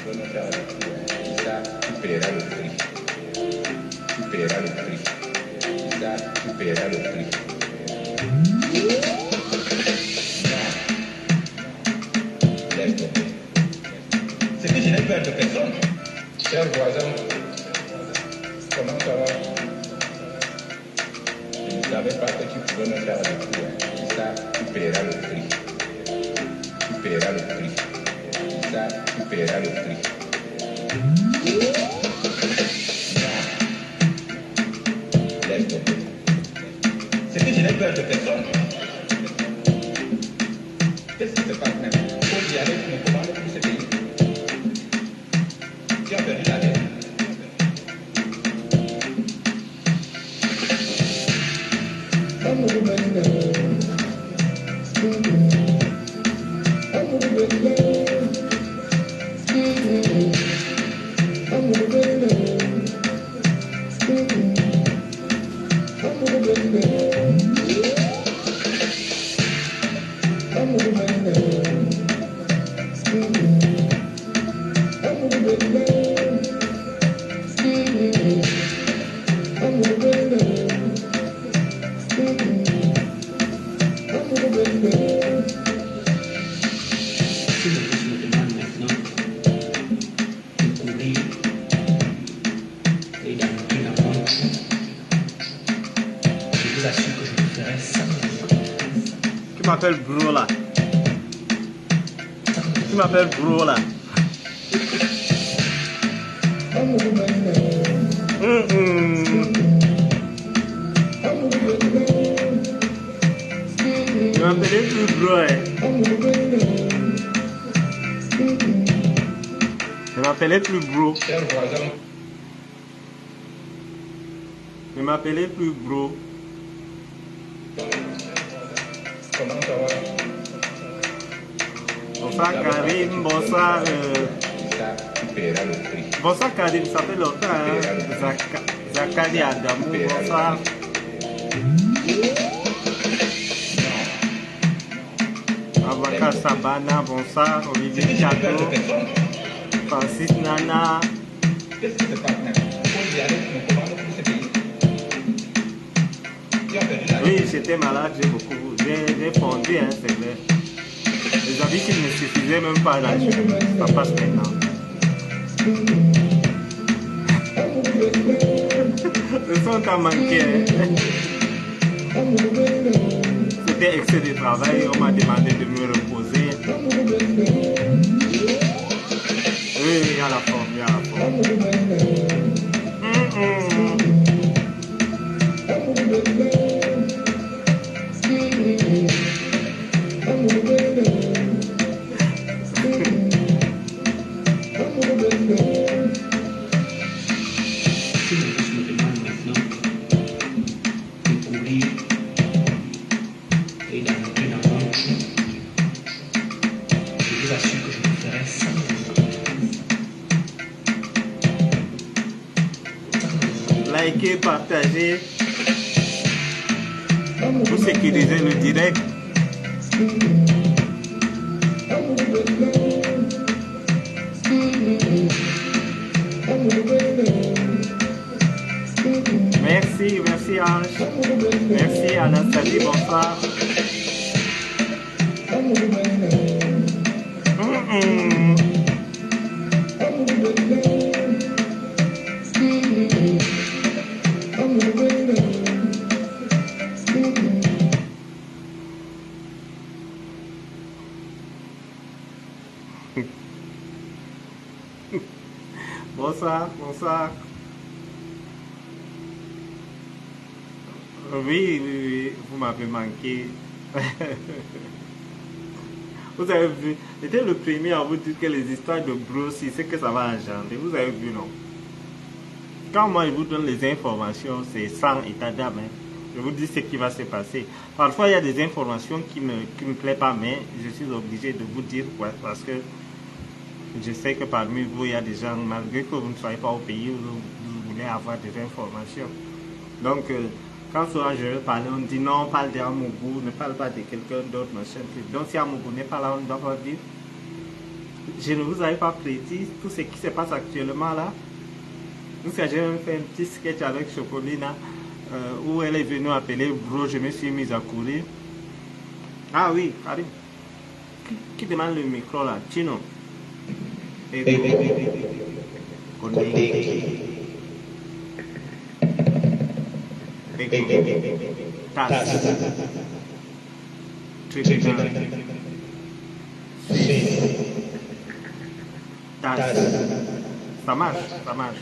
Quizá superará los tristes. Superará los tristes. Quizá superará los tristes. C'est que je n'ai peur de personne. Cher voisin, comment ça va? Je ne savais pas que tu pouvais me faire le coup. Quizá superará los tristes. Superará los tristes. Quizá superará los tristes. Laisse tomber. C'est que je n'ai peur de personne. Qu'est-ce qui se passe maintenant? Faut y aller pour me commander pour ce pays. Tu as perdu la tête. Tu m'appelles Bro là. Tu m'appelles Bro là. Tu m'appelais plus Bro, hein. Tu m'appelais plus Bro. Tu m'appelais plus Bro. Comment ça va? Bonsoir Karim, bonsoir. Bonsoir Karim, ça fait longtemps. Hein? Zakari Adamou, bonsoir. Abaka Sabana, bonsoir. Olivier Chateau, Francis Nana. Qu'est-ce qui se passe maintenant? Faut y aller pour me commander pour ce pays. Tu as perdu la tête. Oui, j'étais malade, j'ai fondu, hein, c'est vrai. Les habits qui ne suffisaient même pas là, ça passe maintenant. Le son t'a manqué, hein. C'était excès de travail, on m'a demandé de me reposer. Oui, il y a la forme, il y a la forme. Likez, partagez pour sécuriser le direct. Merci, merci Ange. Merci Anastasie, bonsoir. Bonsoir, bonsoir. Oui, oui, oui, vous m'avez manqué. Vous avez vu, j'étais le premier à vous dire que les histoires de Bro, c'est que ça va engendrer. Vous avez vu, non? Quand moi je vous donne les informations, c'est sans état d'âme. Hein. Je vous dis ce qui va se passer. Parfois, il y a des informations qui me plaisent pas, mais je suis obligé de vous dire quoi, parce que je sais que parmi vous, il y a des gens, malgré que vous ne soyez pas au pays, vous voulez avoir des informations. Donc, quand souvent je vais parler, on dit non, on parle d'Amougou, ne parle pas de quelqu'un d'autre, machin. Donc, si Amougou n'est pas là, on ne doit pas dire. je ne vous avais pas prédit tout ce qui se passe actuellement là. Parce que j'ai même fait un petit sketch avec Chocolina où elle est venue appeler Bro, je me suis mise à courir. Ah oui, Karim. Qui demande le micro là? Chino. Ça marche, ça marche.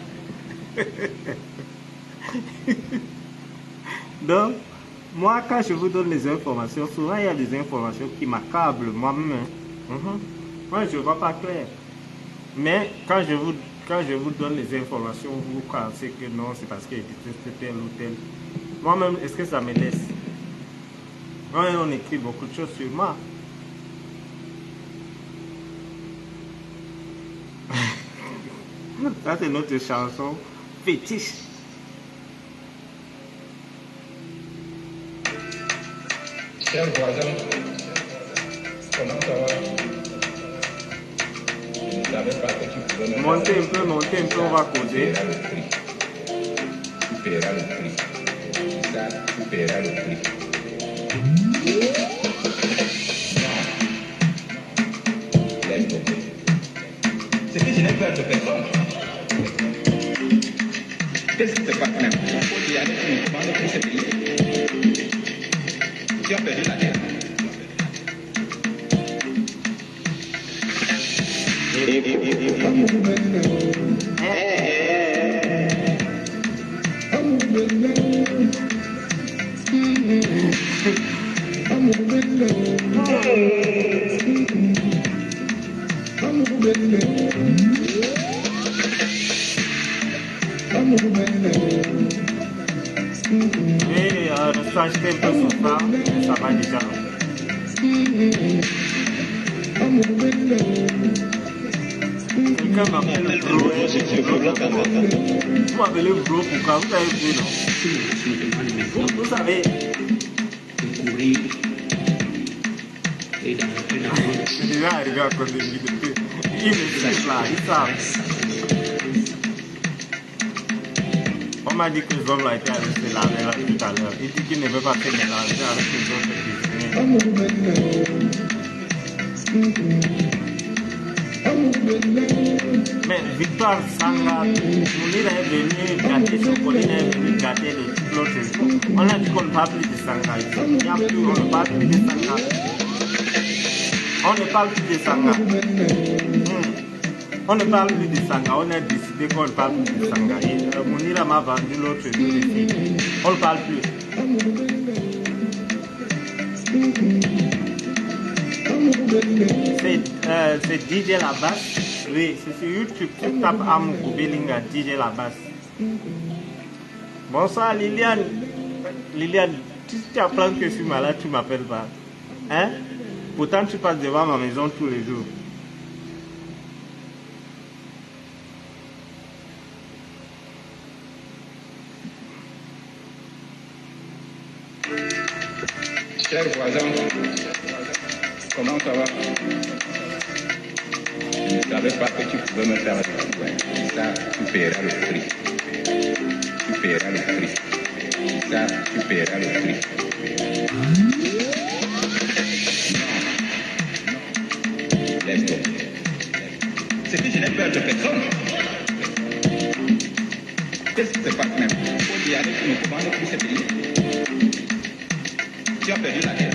Donc, moi, quand je vous donne les informations, souvent il y a des informations qui m'accablent moi-même. Moi, je ne vois pas clair. Mais quand je vous donne les informations, vous pensez que non, c'est parce que je déteste tel ou tel. Moi-même, est-ce que ça me laisse? On écrit beaucoup de choses sur moi. Ça, c'est notre chanson fétiche. Cher voisin, comment ça va? Je ne savais pas que tu pouvais me Montez un peu, on va causer. Tu paieras le prix. Ça, tu paieras le prix. Laisse tomber. C'est que je n'ai peur de personne. Qu'est-ce qui se passe même? Il faut y aller, tu me demandes plus c'est payé. Tu as perdu la guerre. Et ça, j'étais un peu souffrant, ça va déjà. Quelqu'un m'appelle Bro. Vous m'appelez Bro, pourquoi? Vous avez vu, non? Vous savez. Je suis déjà arrivé à cause de lui depuis. Il me suit là, ils savent. On m'a dit que les hommes là étaient restés là tout à l'heure. Il dit qu'il ne veut pas se mélanger avec les autres cuisiniers. Mais Victoire Sanga, Mounira est venu gâter Chocoline, est venu gâter l'autre jour. On a dit qu'on ne parle plus de Sanga ici. Il n'y a plus, on ne parle plus de Sanga. On ne parle plus de Sanga. On ne parle plus de Sanga, on a décidé qu'on ne parle plus de Sanga. Mounira m'a vendu l'autre jour ici. On ne parle plus. C'est DJ La Basse. Oui, c'est sur YouTube. Tu tapes Amoukou Belinga, DJ La Basse. Bonsoir Liliane. Liliane, tu apprends que je suis malade, tu ne m'appelles pas. Hein? Pourtant, tu passes devant ma maison tous les jours. Cher voisin, comment ça va? Je ne savais pas que tu pouvais me faire du coup. Ça, tu paieras le prix. Tu paieras le prix. Ça, tu paieras le prix. Laisse tomber. C'est que je n'ai peur de personne. Qu'est-ce qui se passe même? Il faut y aller, tu me commandes plus c'est payé. Tu as perdu la guerre.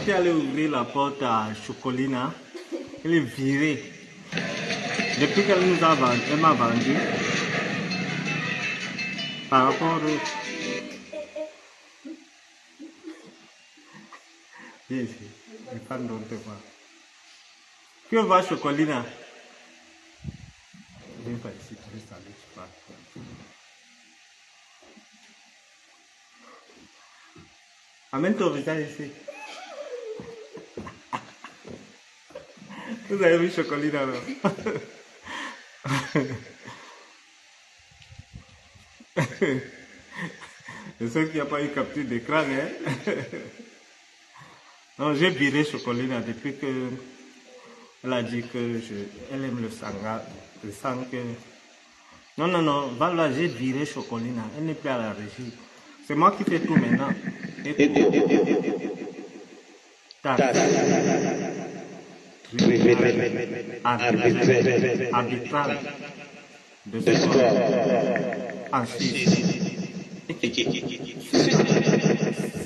J'étais allé ouvrir la porte à Chocolina. Elle est virée. Depuis qu'elle nous a vendu, elle m'a vendu. Par rapport au... Viens ici, les fans dont te voir. Que va Chocolina? Viens pas ici, tu veux saluer, tu parles. Amène ton visage ici. Vous avez vu Chocolina là? Je sais qu'il n'y a pas eu capture d'écran, hein? Non, j'ai viré Chocolina depuis que elle a dit que elle aime le sang que... Non, voilà, j'ai viré Chocolina. Elle n'est plus à la régie. C'est moi qui fais tout maintenant. Arbitral de sport en Suisse.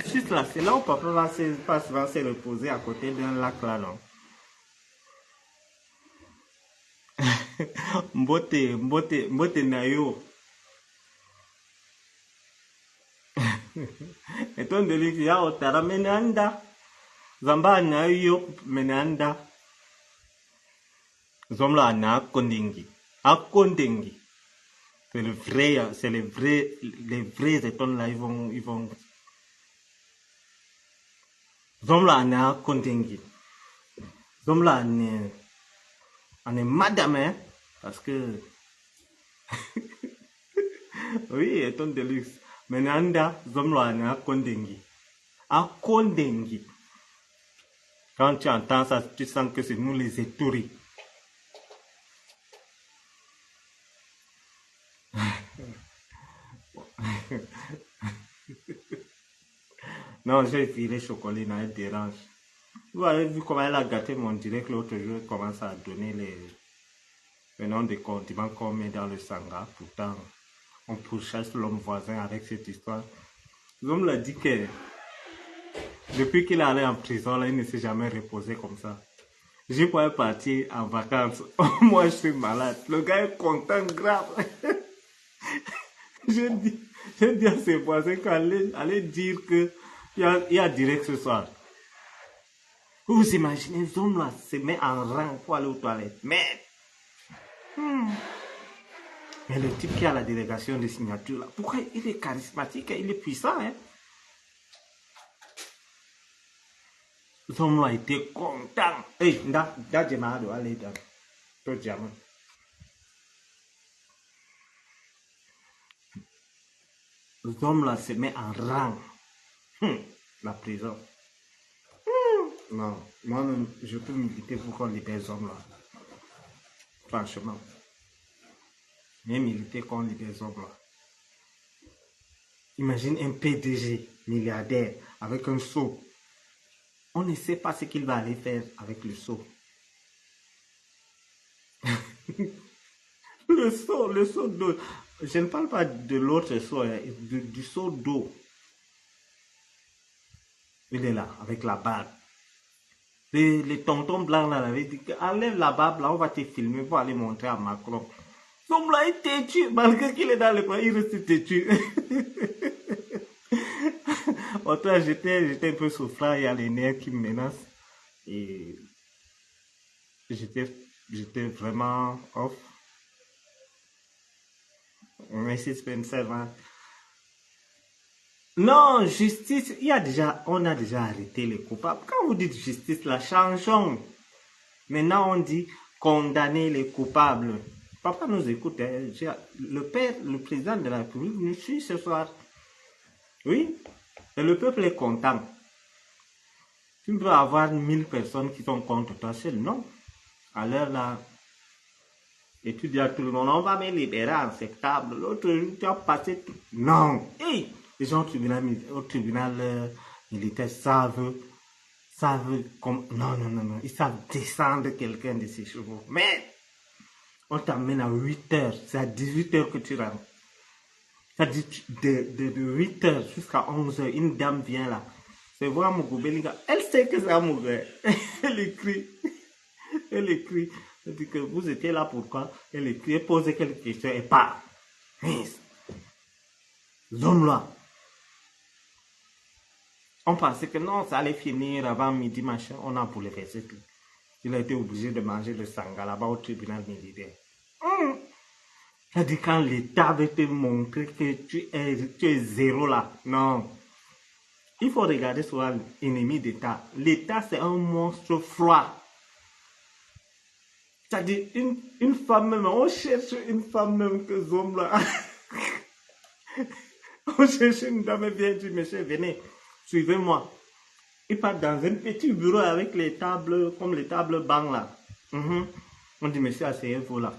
Suisse là, c'est là où papa va se reposer à côté d'un lac là, non? Mbote nayo. Eton deliki ya otara menanda. Zamba nayo menanda. Zomla na kondingi. Akondengi. C'est le vrai, c'est les vrais étons là, ils vont. Zomla na kondingi. Zomla on est madame, hein, parce que. Oui, éton de luxe. Menanda, zomla na kondingi. Akondengi. Quand tu entends ça, tu sens que c'est nous les étouris. Non, j'ai viré Chocolina, elle dérange. Vous avez vu comment elle a gâté mon direct l'autre jour, elle commence à donner le nom des condiments qu'on met dans le sangha. Pourtant, on pourchasse l'homme voisin avec cette histoire. L'homme l'a dit que depuis qu'il est allé en prison, là, il ne s'est jamais reposé comme ça. Je pourrais partir en vacances. Moi, je suis malade. Le gars est content, grave. Je dis à ses voisins qu'allez dire qu'il y a direct ce soir. Vous imaginez, les hommes là se met en rang pour aller aux toilettes. Mais le type qui a la délégation de signature là, pourquoi il est charismatique, il est puissant, hein? Les hommes là étaient contents. Hey, allez dans ton diamant. Les hommes là se met en rang. La prison. Non, moi-même, je peux militer pour qu'on libère les hommes là. Franchement. Mais militer contre les hommes là. Imagine un PDG milliardaire avec un seau. On ne sait pas ce qu'il va aller faire avec le seau. Le seau d'eau. Je ne parle pas de l'autre seau, du seau d'eau. Il est là, avec la barbe. Les tontons blancs là, avaient dit enlève la barbe là, on va te filmer pour aller montrer à Macron. Son blanc est têtu, malgré qu'il est dans le coin, il reste têtu. Autant j'étais un peu souffrant, il y a les nerfs qui me menacent. Et j'étais vraiment off. Merci Spencer. Hein. Non, justice, on a déjà arrêté les coupables. Quand vous dites justice, là, changeons. Maintenant, on dit condamner les coupables. Papa nous écoute. Hein. Le président de la République nous suit ce soir. Oui, et le peuple est content. Tu ne peux avoir 1000 personnes qui sont contre toi seul, non. À l'heure là, et tu dis à tout le monde, on va me libérer en septembre. L'autre jour, tu as passé tout. Non. Hey, les gens au tribunal militaires savent comme... Non, ils savent descendre quelqu'un de ses chevaux. Mais on t'amène à 8 heures, c'est à 18 heures que tu rentres. C'est-à-dire de 8 heures jusqu'à 11 heures, une dame vient là. C'est voir Mogo Belinga. Elle sait que c'est Mogo. Elle écrit. Elle écrit. Elle dit que vous étiez là pourquoi? Elle écrit, elle pose quelques questions et part. L'homme-là. On pensait que non, ça allait finir avant midi, machin. On a bouleversé tout. Il a été obligé de manger le sanga là-bas au tribunal militaire. C'est-à-dire quand l'État veut te montrer que tu es zéro là. Non. Il faut regarder sur l'ennemi d'État. L'État, c'est un monstre froid. C'est-à-dire, une femme même, on cherche une femme même que ce homme-là. On cherche une dame, elle vient dire, monsieur, venez, suivez-moi. Il part dans un petit bureau avec les tables, comme les tables bancs là. On dit, monsieur, asseyez-vous là.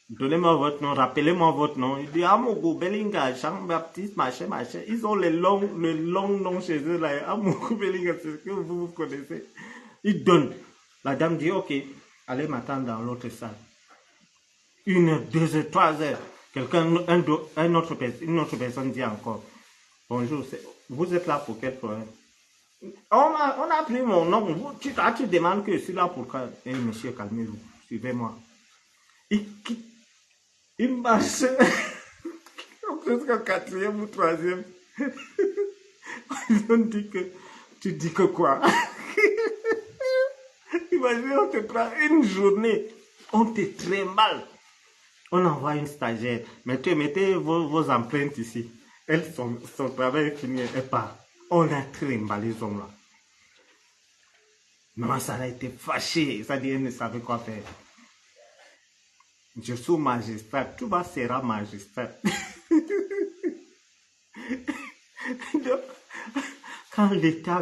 Donnez-moi votre nom, rappelez-moi votre nom. Il dit, Amogo, Belinga, Jean-Baptiste, machin. Ils ont le long nom chez eux là. Amogo, Belinga, c'est ce que vous connaissez. Ils donnent. La dame dit, ok, allez m'attendre dans l'autre salle. 1 heure, 2 heures, 3 heures. Une autre personne dit encore, bonjour, vous êtes là pour quel problème? On a pris mon nom. Tu demandes que je suis là pour quoi? Eh, monsieur, calmez-vous, suivez-moi. Il quitte. Il marche presque au 4e ou 3e. Ils ont dit que tu dis que quoi? Imagine, on te prend une journée, on te trimballe. On envoie une stagiaire. Mettez vos empreintes ici. Elle, son travail est fini, elle part. On a trimballé ce homme-là. Maman, ça a été fâchée. Ça dit, elle ne savait quoi faire. Je suis magistrat, tout va sera magistrat. Donc, quand l'État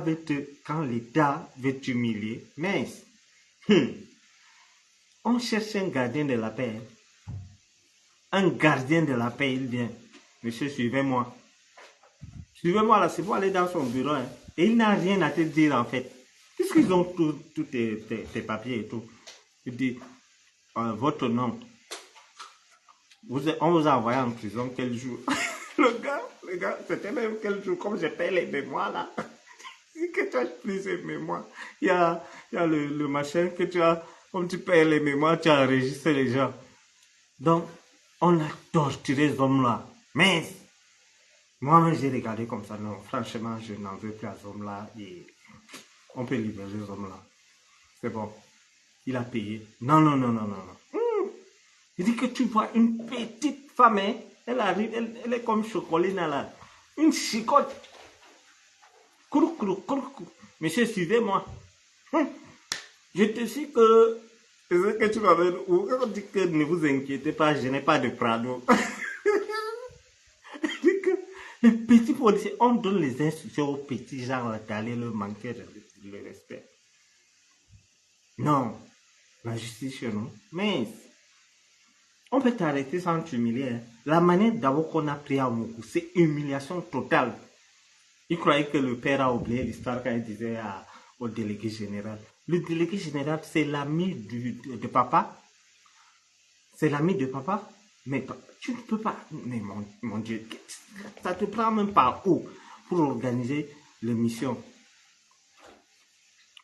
veut t'humilier, mince, on cherche un gardien de la paix. Un gardien de la paix, il vient. Monsieur, suivez-moi. Suivez-moi là, c'est pour aller dans son bureau. Hein. Et il n'a rien à te dire en fait. Puisqu'ils ont tous tes papiers et tout. Il dit, votre nom. On vous a envoyé en prison quel jour? Le gars, c'était même quel jour? Comme je paye les mémoires là. Si que tu as pris ces mémoires, il y a le machin que tu as, comme tu payes les mémoires, tu as enregistré les gens. Donc, on a torturé ce homme-là. Mais, moi, j'ai regardé comme ça. Non, franchement, je n'en veux plus à ce homme-là. Et on peut libérer ce homme-là. C'est bon. Il a payé. Non. Il dit que tu vois une petite femme, hein? Elle arrive, elle est comme Chocolina là. Une chicotte. Crou. Monsieur, suivez-moi. Je te dis que c'est ce que tu m'avais dit. On dit que ne vous inquiétez pas, je n'ai pas de Prado. Dit que les petits policiers, on donne les instructions aux petits gens d'aller leur manquer le respect. Non, la justice chez nous, mais on peut t'arrêter sans t'humilier. Hein. La manière d'abord qu'on a pris à Moukou, c'est humiliation totale. Il croyait que le père a oublié l'histoire quand il disait au délégué général. Le délégué général, c'est l'ami de papa. C'est l'ami de papa. Mais tu ne peux pas. Mais mon Dieu, ça te prend même pas où pour organiser l'émission.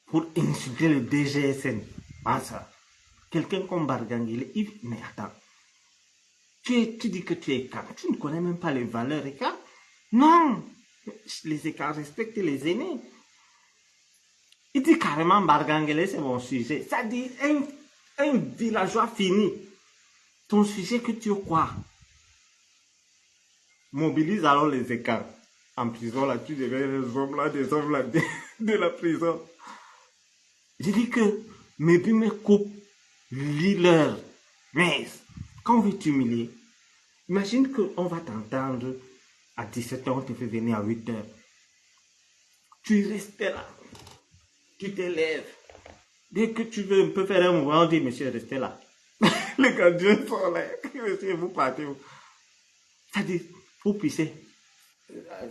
Pour insulter le DGSN. Ah ça. Quelqu'un comme Bargangele, mais attends. Tu dis que tu es écart. Tu ne connais même pas les valeurs écart. Non. Les écarts respectent les aînés. Il dit carrément Bargangele, c'est mon sujet. Ça dit un villageois fini. Ton sujet que tu crois. Mobilise alors les écarts. En prison, là, tu deviens des hommes là de la prison. J'ai dit que mes billes me coupent l'heure. Mais quand on veut t'humilier, imagine qu'on va t'entendre à 17h, on te fait venir à 8h. Tu restes là. Tu t'élèves. Dès que tu veux un peu faire un mouvement, on dit, monsieur, restez là. Les gardiens sont là. Monsieur, vous partez où? Ça dit, vous pissez.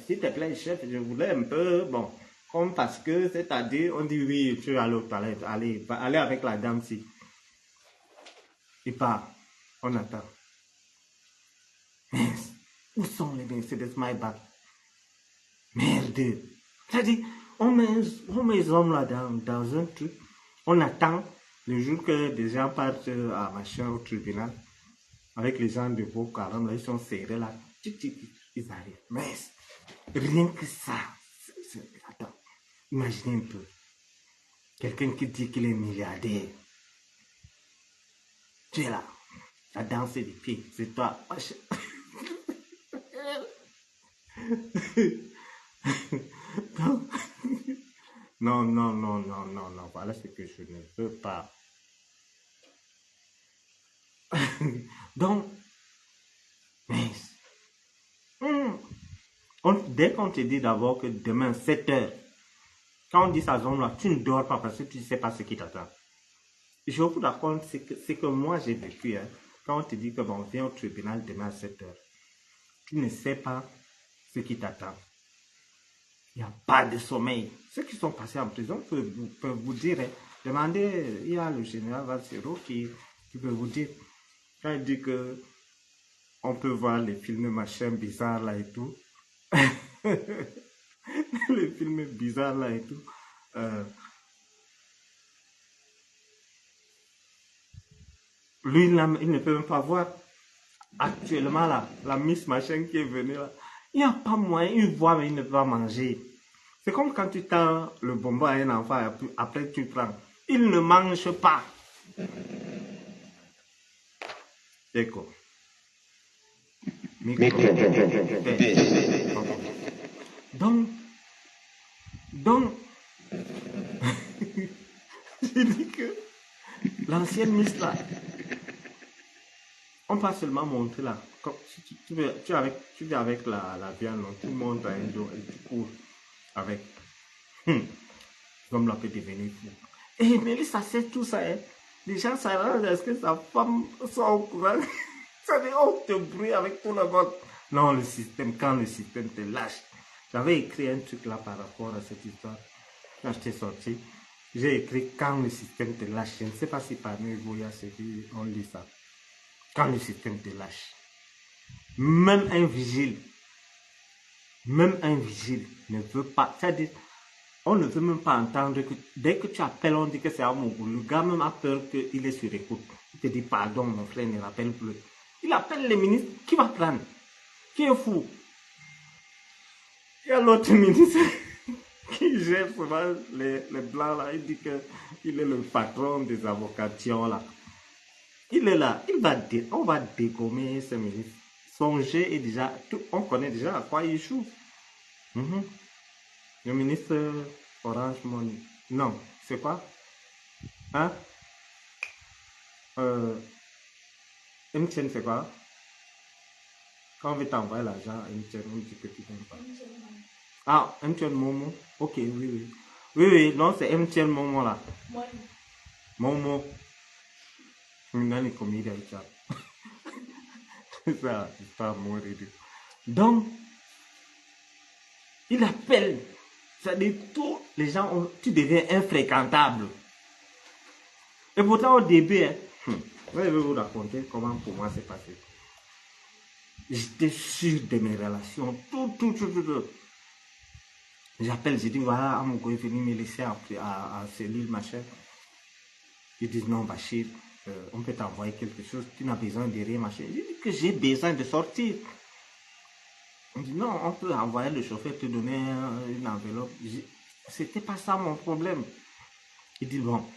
S'il te plaît, chef, je voulais un peu, bon, comme parce que, c'est-à-dire, on dit oui, tu vas aller aux toilettes, allez avec la dame-ci. Il part, on attend. Mais, où sont les Mercedes Maybach? Merde. C'est-à-dire, on met les hommes là dans un truc, on attend le jour que des gens partent à machin au tribunal, avec les gens de Boko Haram, là, ils sont serrés là, ils arrivent. Mais rien que ça, attends, imaginez un peu, quelqu'un qui dit qu'il est milliardaire, tu es là, à danser des pieds, c'est toi. Non, non, non, non, non, non, voilà ce que je ne veux pas. Donc, mais, dès qu'on te dit d'abord que demain, 7 heures, quand on dit ça zone-là, tu ne dors pas parce que tu ne sais pas ce qui t'attend. Je vous raconte ce que moi j'ai vécu. Hein. Quand on te dit que bon, viens au tribunal demain à 7 heures, tu ne sais pas ce qui t'attend. Il n'y a pas de sommeil. Ceux qui sont passés en prison peuvent vous dire, hein, demandez, il y a le général Valsero qui peut vous dire, quand il dit que on peut voir les films machin bizarres là et tout, les films bizarres là et tout, lui il ne peut même pas voir actuellement là, la Miss machin qui est venue là. Il n'y a pas moyen, il voit mais il ne peut pas manger. C'est comme quand tu tends le bonbon à un enfant, après tu prends. Il ne mange pas. Écho. Micro. Donc, je dis que l'ancienne Miss là, on peut seulement montrer là. Tu viens avec la viande, tu montes à un dos et tu cours avec. L'homme là peut devenir fou. Et Mélissa sait tout ça. Hein. Les gens s'arrangent est-ce que sa femme soit au courant. Ça dit, oh, te bruit avec tout le monde. Non, le système, quand le système te lâche. J'avais écrit un truc là par rapport à cette histoire. Quand j'étais sorti, j'ai écrit quand le système te lâche. Je ne sais pas si parmi vous, il y a ceux qui ont lu ça. Quand le système te lâche. Même un vigile ne veut pas. C'est-à-dire, on ne veut même pas entendre que dès que tu appelles, on dit que c'est à Mougou. Le gars même a peur qu'il est sur écoute. Il te dit pardon, mon frère ne rappelle plus. Il appelle les ministres. Qui va prendre? Qui est fou? Il y a l'autre ministre qui gère souvent les blancs là. Il dit qu'il est le patron des avocats là. Il est là. On va dégommer ce ministre. Son jeu est déjà. On connaît déjà à quoi il joue. Le ministre Orange Money. Non, c'est quoi? Hein? MTN, c'est quoi? Quand on veut t'envoyer l'argent à MTN, on dit que tu n'aimes pas. Ah, MTN Momo. Ok, oui. Oui, non, c'est MTN Momo là. Momo. Une comédie avec ça. Ça, c'est pas mourir. Donc, il appelle. Ça dit tout, les gens, tu deviens infréquentable. Et pourtant, au début, je vais vous raconter comment pour moi c'est passé. J'étais sûr de mes relations, tout. J'appelle, je dis, voilà, Amogo est venu me laisser à cellule, machin. Ils disent, non, Bachir, on peut t'envoyer quelque chose, tu n'as besoin de rien, machin. Je dis que j'ai besoin de sortir. On dit non, on peut envoyer le chauffeur te donner une enveloppe. C'était pas ça mon problème. Il dit bon,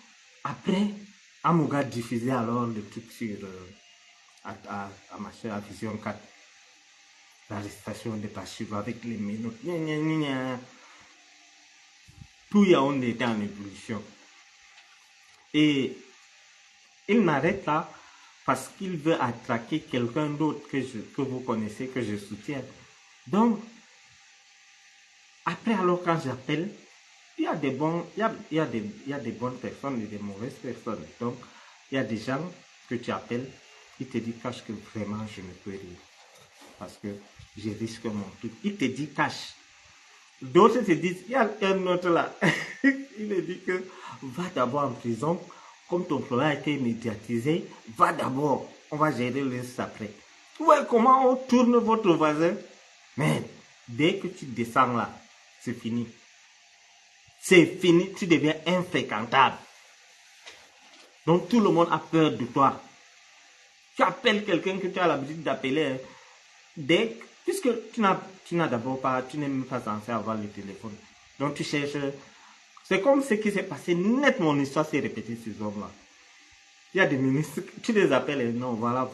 après, Amouga diffusait alors le truc sur à machin, à Vision 4. L'arrestation de Bachir avec les minutes. Tout on était en ébullition. Et il m'arrête là parce qu'il veut attraquer quelqu'un d'autre que vous connaissez, que je soutiens. Donc, après, alors, quand j'appelle, il y a des bonnes personnes et des mauvaises personnes. Donc, il y a des gens que tu appelles, ils te disent que vraiment, je ne peux rien. Parce que je risque mon truc. Il te dit cash. D'autres te disent, il y a un autre là, il me dit que va d'abord en prison, comme ton problème a été médiatisé, va d'abord, on va gérer le reste après. Ouais, comment on tourne votre voisin? Mais dès que tu descends là, c'est fini. C'est fini, tu deviens infréquentable. Donc tout le monde a peur de toi. Tu appelles quelqu'un que tu as l'habitude d'appeler, puisque tu n'as d'abord pas, tu n'es même pas censé avoir le téléphone. Donc tu cherches. C'est comme ce qui s'est passé net, mon histoire s'est répétée ces hommes-là. Il y a des ministres, tu les appelles et non, voilà,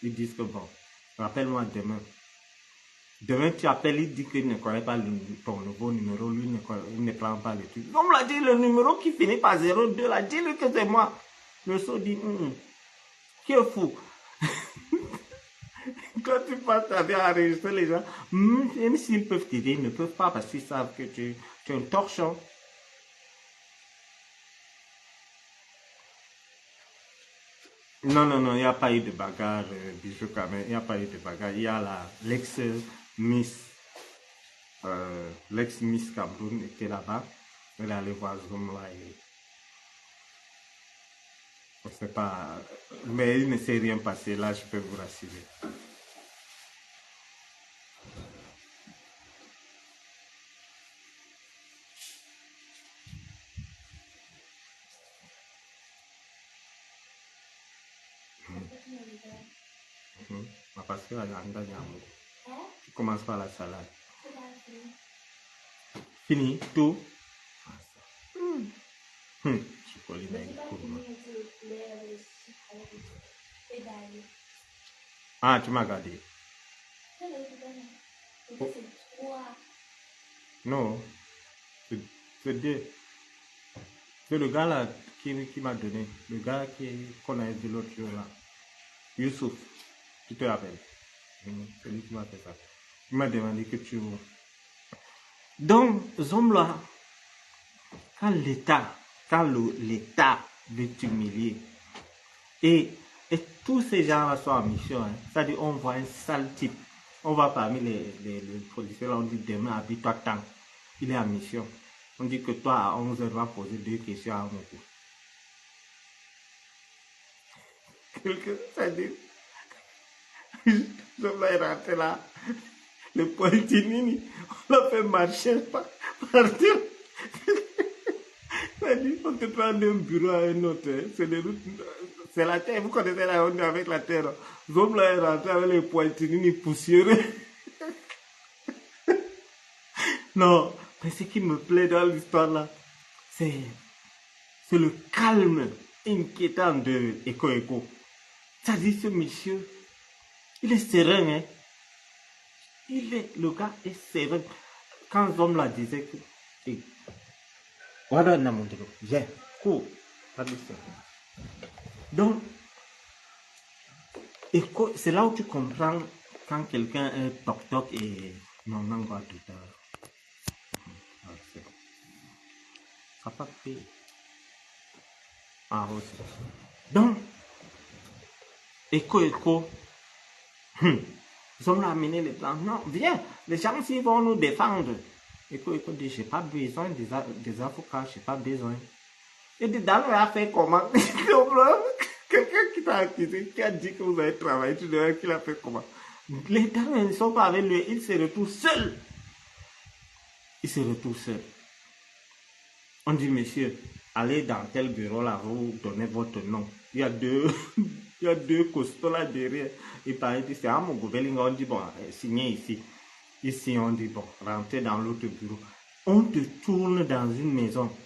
ils disent que bon, rappelle-moi demain. Demain, tu appelles, il dit qu'il ne connaît pas ton nouveau numéro, lui il ne prend pas le truc. On me l'a dit, le numéro qui finit par 02, là, dis-lui que c'est moi. Le sourd dit, qui est fou. Quand tu passes ta vie à enregistrer les gens, même s'ils peuvent t'aider, ils ne peuvent pas parce qu'ils savent que tu es un torchon. Non, il n'y a pas eu de bagarre, Bijou quand même. Il n'y a pas eu de bagarre. Il y a l'ex-Miss Cameroun était là-bas. Elle est allée voir Zoom là. Je ne sais pas. Mais il ne s'est rien passé là, je peux vous rassurer. Parce que tu commences par la salade. Fini, tout. Ah, tu m'as gardé. Non, c'est deux. C'est le gars là qui m'a donné. Le gars qu'on a vu l'autre jour là. Youssouf, tu te rappelles? C'est lui qui m'a fait ça. Il m'a demandé que tu ouvres. Donc, hommes là, quand l'État veut t'humilier, et tous ces gens-là sont en mission, hein, c'est-à-dire on voit un sale type, on va parmi les policiers là, on dit demain, habille-toi tant, il est en mission. On dit que toi, à 11h, tu vas poser 2 questions à Moko. Quelqu'un, c'est-à-dire, l'homme là est rentré là, le Poitinini, on l'a fait marcher, partir. On te prend d'un bureau à un autre, c'est la terre, vous connaissez la honte avec la terre. L'homme là est rentré avec les Poitinini poussiéreux. Non, mais ce qui me plaît dans l'histoire là, c'est le calme inquiétant de Eko. Ça dit ce monsieur, il est serein, hein. Le gars est serein. Quand l'homme là disait que, voilà, viens, cours, donc, c'est là où tu comprends quand quelqu'un est toc-toc et non, va tout à l'heure. Ça n'a pas fait. Ah, aussi. Donc, Eko, ils ont amené les plans. Non, viens, les gens ici vont nous défendre. Eko dit, j'ai pas besoin des avocats, j'ai pas besoin. Et dedans, on a fait comment? Quelqu'un qui t'a accusé, qui a dit que vous avez travaillé, tu devrais qu'il a fait comment? Les dames ne sont pas avec lui, il se retrouve seul. On dit, monsieur, allez dans tel bureau là, vous donnez votre nom. Il y a deux costauds là derrière. Et par exemple, c'est à mon gouvernement, on dit, bon, signez ici. Ici, on dit, bon, rentrez dans l'autre bureau. On te tourne dans une maison.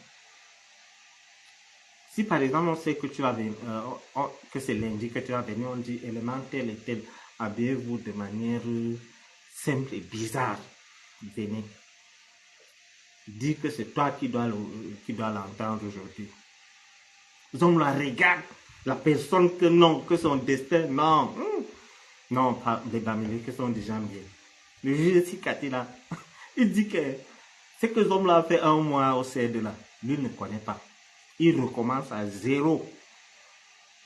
Si par exemple, on sait que tu vas venir, que c'est lundi que tu vas venir, on dit, élément tel et tel, habillez-vous de manière simple et bizarre. Venez. Dis que c'est toi qui dois l'entendre aujourd'hui. Ils ont la regarde, la personne que son destin, non. Non, pas les Bamilés qui sont des gens bien. Le juge Sikati là, il dit que ce que l'homme là a fait 1 mois au CED là, lui ne connaît pas. Il recommence à 0.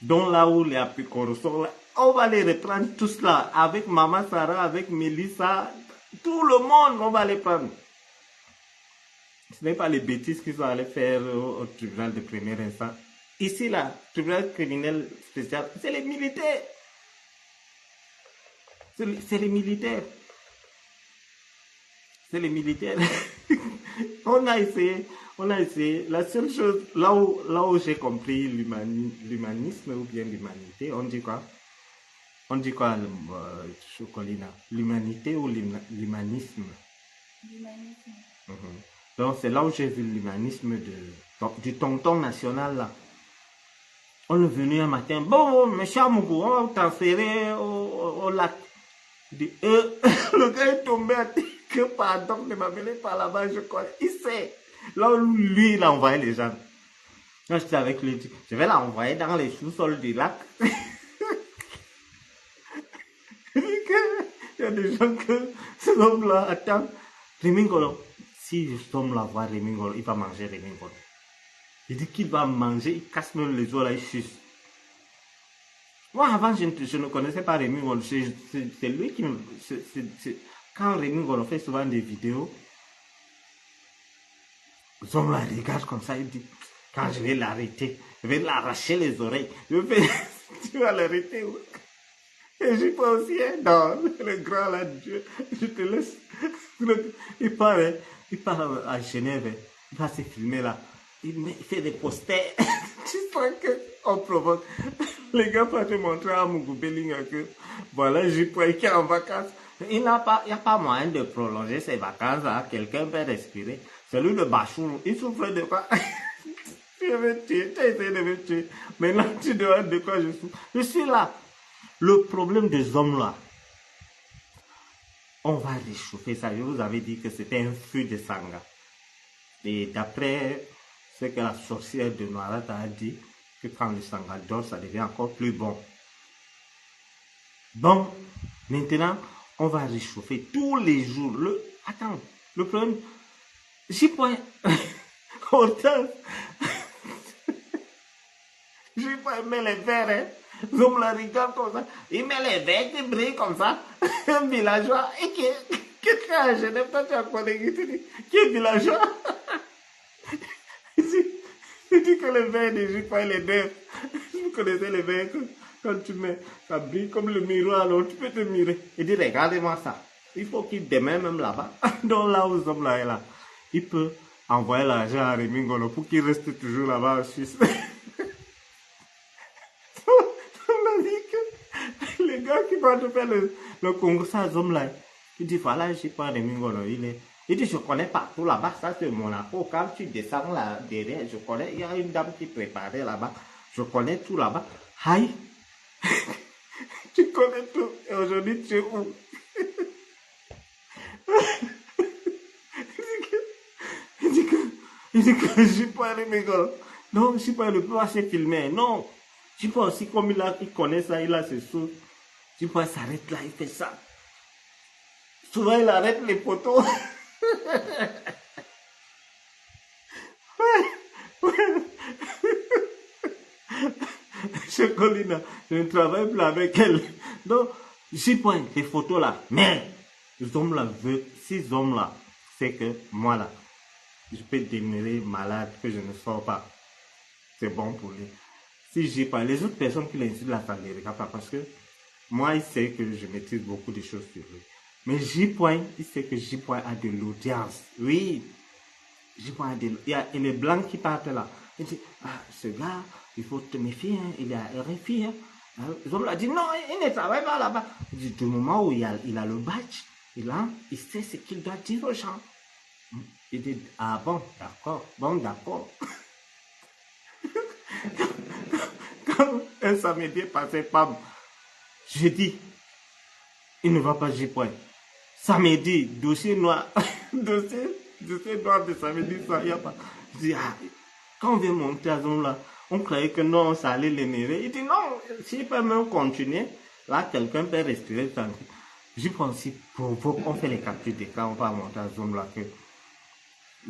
Donc là où les apicors sont là, On va les reprendre tous là, avec Maman Sarah, avec Mélissa, tout le monde, on va les prendre. Ce n'est pas les bêtises qu'ils sont allés faire au tribunal de premier instant. Ici, là, tribunal criminel spécial, c'est les militaires. C'est les militaires. C'est les militaires. On a essayé. La seule chose, là où j'ai compris l'humanisme ou bien l'humanité, on dit quoi? On dit quoi, Chocolina? L'humanité ou l'humanisme? L'humanisme. Donc, c'est là où j'ai vu l'humanisme du tonton national, là. On est venu un matin, bon, monsieur Amougou, on va vous transférer au lac. Il dit, le gars est tombé à terre, que pardon, ne m'amenez pas là-bas, je connais. Il sait. Là où lui, il a envoyé les gens. Quand j'étais avec lui, je vais l'envoyer dans les sous-sols du lac. Il y a des gens que cet homme-là attend. Rémingolo, si cet homme-là voit Rémingolo, il va manger Rémingolo. Il dit qu'il va manger, il casse même les os là, il suce. Moi, avant, je ne connaissais pas Rémingolo. C'est lui qui me. Quand Rémingolo fait souvent des vidéos, les hommes là regardent comme ça, il dit, quand je vais l'arrêter, je vais l'arracher les oreilles. Je vais, tu vas l'arrêter. Et je pense aussi, hein, non, le grand là, Dieu, je te laisse. Il part à Genève, il va se filmer là. Il fait des posters. Tu sens qu'on provoque. Les gars peuvent te montrer à Mougou Bellinga que voilà, J-Point qui est en vacances. Il n'y a pas moyen de prolonger ses vacances. Hein. Quelqu'un peut respirer. Celui de Bachou, il souffre de quoi? Tu veux me tuer, tu as essayé de me tuer. Maintenant, tu demandes de quoi je souffre. Je suis là. Le problème des hommes là, on va réchauffer ça. Je vous avais dit que c'était un feu de sanga. Et d'après ce que la sorcière de Noirata a dit, que quand le sanga dort, ça devient encore plus bon. Bon, maintenant, on va réchauffer tous les jours. Attends, le problème, J-Point, Hortense, J-Point met les verres, hein. L'homme la regarde comme ça, il met les verres qui brillent comme ça. Un villageois, et qui est à Genève, toi tu as connu, qui est villageois. Il dit que les verres de J-Point, les verres, vous connaissez les verres que quand tu mets, ça brille comme le miroir, alors tu peux te mirer. Il dit, regardez-moi ça. Il faut qu'il demain même là-bas, donc là où ce homme-là est là, il peut envoyer l'argent à Rémingolo pour qu'il reste toujours là-bas en Suisse. On a dit que les gars qui vont faire le concours, ça, ce homme-là, il dit, voilà, je sais pas Rémingolo, il dit, je connais partout là-bas, ça c'est Monaco. Quand tu descends là derrière, je connais, il y a une dame qui préparait là-bas, je connais tout là-bas. Aïe! Tu connais tout, et aujourd'hui tu es où? Il dit que je suis pas Rémingolo. Non, je suis pas, ne peut pas se filmer. Non, je sais pas aussi comme il connaît ça, il a ses sous. Je sais pas, il s'arrête là, il fait ça. Souvent il arrête les photos. Chocolina, je ne travaille plus avec elle. Donc, j'y pointe les photos là. Mais, ces hommes-là veulent, ces hommes-là, c'est que moi là, je peux demeurer malade, que je ne sors pas. C'est bon pour lui. Si j'y parle, les autres personnes qui l'insultent là, ça ne les regarde pas parce que moi, il sait que je maîtrise beaucoup de choses sur lui. Mais J-Point, il sait que J-Point a de l'audience. Oui, J-Point a de l'audience. Il y a les blancs qui partent là. Il dit, ah, ce gars, il faut te méfier, hein. Il est à RFI. Hein. Les hommes l'ont dit, non, il ne travaille pas là-bas. Il dit, du moment où il a le badge, il sait ce qu'il doit dire aux gens. Il dit, ah bon, d'accord, Quand un samedi est passé, pam, j'ai dit, il ne va pas J-Point. Samedi, dossier noir, dossier noir de samedi, ça, il n'y a pas. Je dis, ah, quand on vient monter à zone là, on croyait que non, ça allait l'énerver. Il dit non, s'il peut même continuer, là, quelqu'un peut respirer tranquille. Je pense si provoque, on fait les captures d'écran, on va monter à zone là que.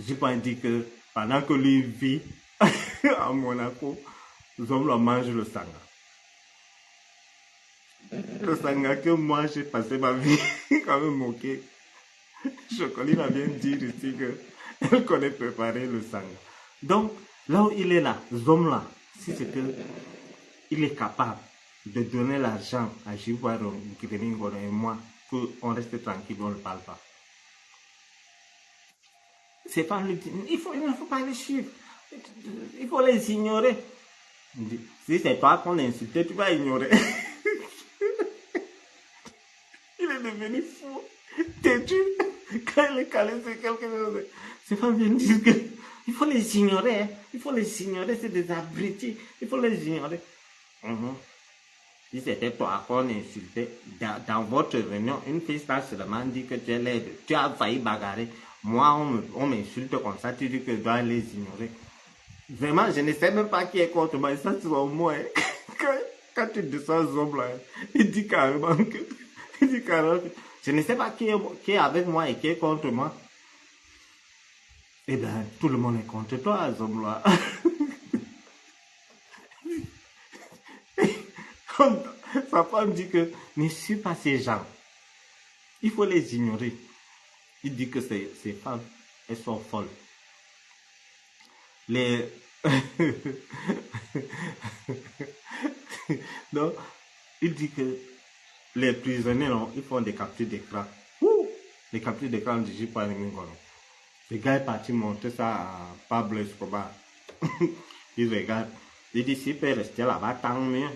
J'ai pas dit que pendant que lui vit à Monaco, les hommes là mangent le sang. Le sanga que moi j'ai passé ma vie à me moquer. Chocolat a bien dit ici qu'elle connaît préparer le sanga. Donc, là où il est là, ce homme-là, si c'est que il est capable de donner l'argent à Jiboiro, Kitemingoro et moi, qu'on reste tranquille, on ne parle pas. C'est pas lui dire, il ne faut pas les suivre, il faut les ignorer. Si c'est toi qu'on insulte, tu vas ignorer. Il est devenu fou, têtu, quand il est calé sur quelque chose. C'est pas bien dire que il faut les ignorer, hein. Il faut les ignorer, c'est des abrutis, il faut les ignorer. Si c'était toi qu'on insultait, dans votre réunion, une fille t'a seulement dit que tu es laide, tu as failli bagarrer. Moi, on m'insulte comme ça, tu dis que je dois les ignorer. Vraiment, je ne sais même pas qui est contre moi, ça c'est au moins. Quand tu descends ce homme-là, il dit carrément que, je ne sais pas qui est avec moi et qui est contre moi. Eh bien, tout le monde est contre toi, ce homme-là. Sa femme dit que ne suis pas ces gens. Il faut les ignorer. Il dit que ces femmes, elles sont folles. Donc, il dit que les prisonniers, non, ils font des captures d'écran. Les captures d'écran du J.P. Mingoro. Le gars est parti montrer ça à Pablo Escobar. Il regarde. Il dit, s'il peut rester là-bas, tant mieux.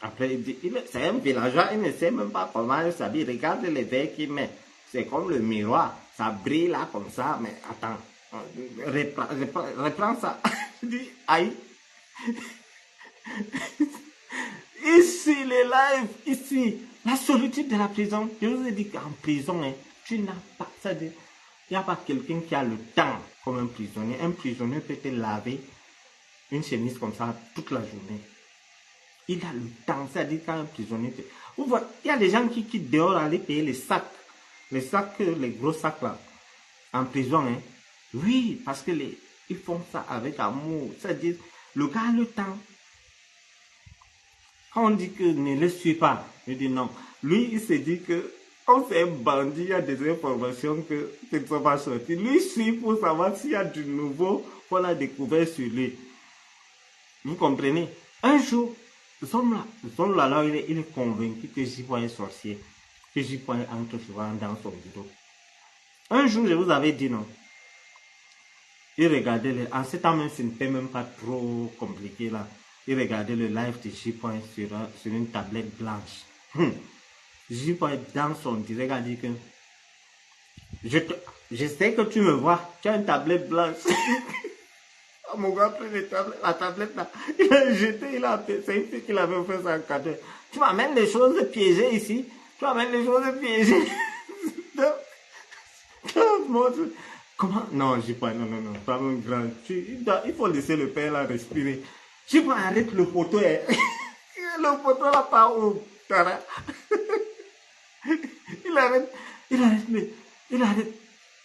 Après, il dit, c'est un villageois, il ne sait même pas comment il s'habille. Regarde les verres qu'il met. C'est comme le miroir. Ça brille là comme ça. Mais attends, reprends ça. Il dit, aïe. Ici, les lives, ici, la solitude de la prison. Je vous ai dit qu'en prison, hein, tu n'as pas, c'est-à-dire, il n'y a pas quelqu'un qui a le temps comme un prisonnier. Un prisonnier peut te laver une chemise comme ça toute la journée. Il a le temps, c'est-à-dire quand un prisonnier te... Vous voyez, il y a des gens qui quittent dehors aller payer les sacs, les gros sacs là, en prison. Hein. Oui, parce que ils font ça avec amour. C'est-à-dire, le gars a le temps. Quand on dit que ne le suis pas, je dis non. Lui, il se dit que comme c'est un bandit, il y a des informations qui ne sont pas sorties. Lui, il suit pour savoir s'il y a du nouveau qu'on a découvert sur lui. Vous comprenez? Un jour, ce homme-là, il est convaincu que J.P. est sorcier. Que J.P. entre souvent dans son bureau. Un jour, je vous avais dit non. Il regardait, en ce temps même, ce n'était même pas trop compliqué là. Il regardait le live de J.P. sur une tablette blanche. J.P. dans son direct a dit que je sais que tu me vois, tu as une tablette blanche. Mon gars a pris la tablette là, il a jeté, c'est une fille qu'il avait offert ça en cadeau. Tu m'amènes des choses piégées ici, tu m'amènes des choses piégées. Comment? Non, J.P. non, pas mon grand. Il faut laisser le père là respirer. J.P. arrête le poteau. Le poteau là pas où. Il arrête.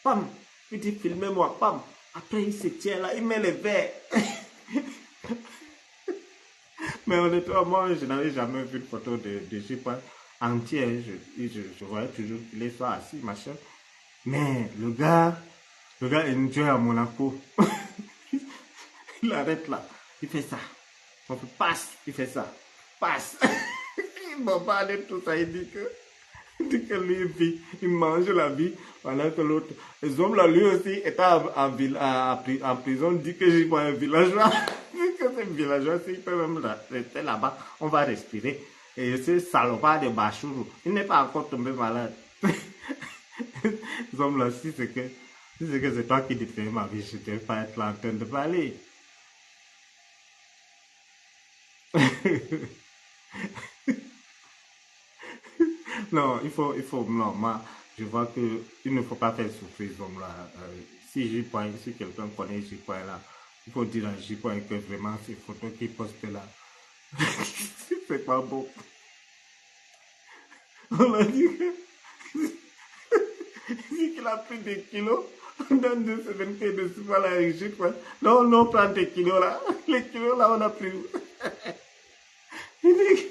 Pam. Il dit filmez-moi. Pam. Après il se tient là, il met les verres. Mais honnêtement, moi je n'avais jamais vu une photo de J.P. entière. Je voyais toujours qu'il est soit assis, machin. Mais le gars enjoy à Monaco. Il arrête là. Il fait ça. On fait passe. Il fait ça. Passe. Il bombarde tout ça. Il dit que lui, il mange la vie pendant que l'autre. Les hommes là, lui aussi, étant en prison, dit que j'ai pas un villageois. Que c'est un villageois, s'il peut même rester là-bas, on va respirer. Et ce salopard de Bachourou, il n'est pas encore tombé malade. Les hommes là, si c'est que c'est toi qui détruis ma vie, je ne vais pas être là en train de parler. Non, il faut, non, moi, je vois que il ne faut pas faire souffrir ces hommes-là. Si quelqu'un connaît J.P. là, il faut dire à J.P. que vraiment ces photos qu'il poste là, c'est pas beau. On a dit qu'il a pris des kilos dans 2 semaines qu'il ne suit pas la J.P. Non, on prend des kilos là. Les kilos là, on a pris. Il dit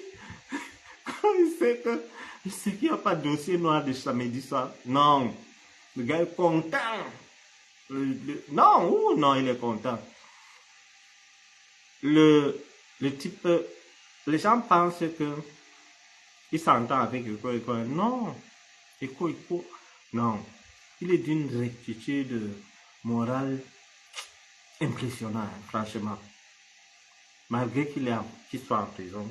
il sait qu'il n'y a pas de dossier noir de samedi soir. Non, le gars est content. Non, non, il est content. Le type, les gens pensent que il s'entend avec Eko. Non, Eko, non. Il est d'une rectitude morale impressionnante, franchement. Malgré qu'il soit en prison,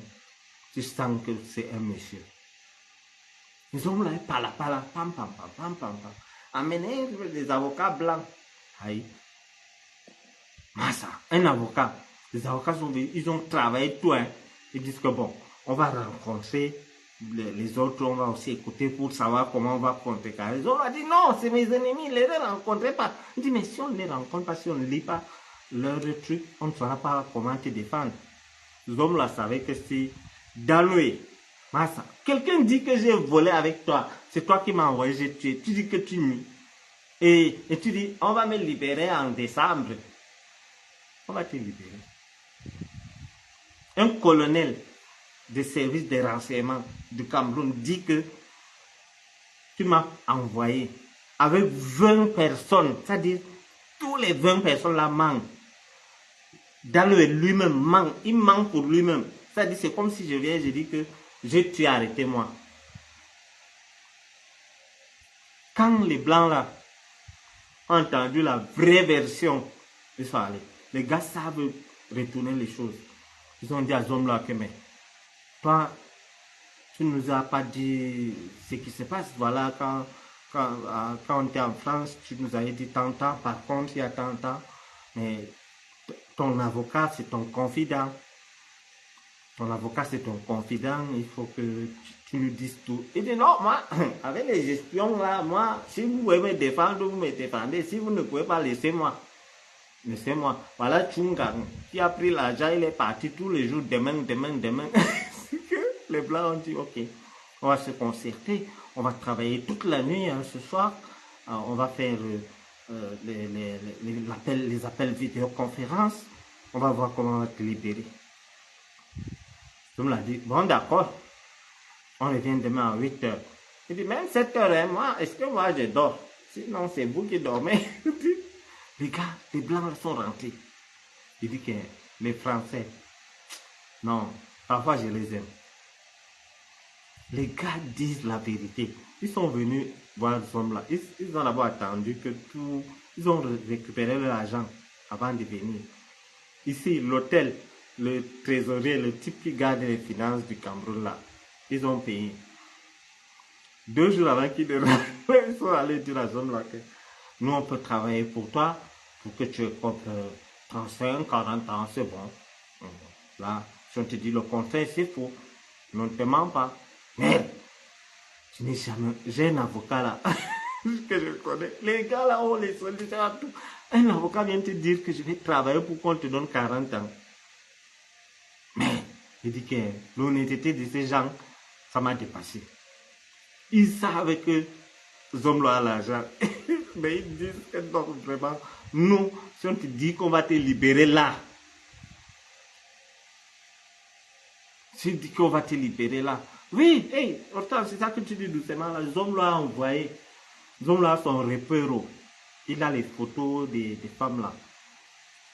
tu sens que c'est un monsieur. Les hommes là, ils parlent, pam, pam, pam, pam, pam, pam. Amenez des avocats blancs. Aïe. Massa, un avocat. Les avocats ils ont travaillé tout, hein. Ils disent que bon, on va rencontrer les autres, on va aussi écouter pour savoir comment on va contrecarrer. Les autres ont dit non, c'est mes ennemis, ne les rencontrez pas. On dit mais si on ne les rencontre pas, si on ne lit pas leur truc, on ne saura pas comment te défendre. Les hommes là savaient que c'est Daloé. Massa, quelqu'un dit que j'ai volé avec toi, c'est toi qui m'as envoyé, j'ai tué. Tu dis que tu nuis. Et tu dis, on va me libérer en décembre. On va te libérer. Un colonel des services de renseignement du Cameroun dit que tu m'as envoyé avec 20 personnes, c'est-à-dire tous les 20 personnes là manquent. Daloé lui-même manque, il manque pour lui-même. C'est-à-dire c'est comme si je viens, je dis que j'ai tué, arrêtez-moi. Quand les blancs là ont entendu la vraie version, ils sont allés. Les gars savent retourner les choses. Ils ont dit à Zom là que mais toi, tu ne nous as pas dit ce qui se passe. Voilà, quand on était en France, tu nous avais dit tant, par contre, il y a tant, mais ton avocat, c'est ton confident. Ton avocat, c'est ton confident, il faut que tu nous dises tout. Il dit non, moi, avec les espions là, moi, si vous pouvez me défendre, vous me défendez. Si vous ne pouvez pas, laissez-moi. Laissez-moi. Voilà Tchungang qui a pris l'argent, il est parti tous les jours, demain. Les Blancs ont dit, ok, on va se concerter, on va travailler toute la nuit ce soir, on va faire les appels vidéoconférence, on va voir comment on va te libérer. Je me l'ai dit, bon d'accord, on revient demain à 8 h. Il dit, même 7 h, hein, moi, est-ce que moi je dors? Sinon, c'est vous qui dormez. Les gars, les Blancs sont rentrés. Il dit que les Français, non, parfois je les aime. Les gars disent la vérité. Ils sont venus voir ce homme-là. Ils ont d'abord attendu que tout... Ils ont récupéré leur argent avant de venir. Ici, l'hôtel, le trésorier, le type qui garde les finances du Cameroun, là, ils ont payé. 2 jours avant qu'ils ne rentrent, ils sont allés dire à ce homme-là que nous, on peut travailler pour toi, pour que tu aies 35, 40 ans, c'est bon. Là, si on te dit le contraire, c'est faux. On ne te ment pas. Mais, je n'ai jamais... J'ai un avocat là, que je connais. Les gars là, on les sollicite. Un avocat vient te dire que je vais travailler pour qu'on te donne 40 ans. Mais, il dit que l'honnêteté de ces gens, ça m'a dépassé. Ils savent que les hommes là ont l'argent. Mais ils disent que non, vraiment, nous, si on te dit qu'on va te libérer là, si on te dit qu'on va te libérer là, oui, hey, pourtant, c'est ça que tu dis doucement là, les hommes là ont envoyé, les hommes là sont repéros. Il a les photos des femmes là.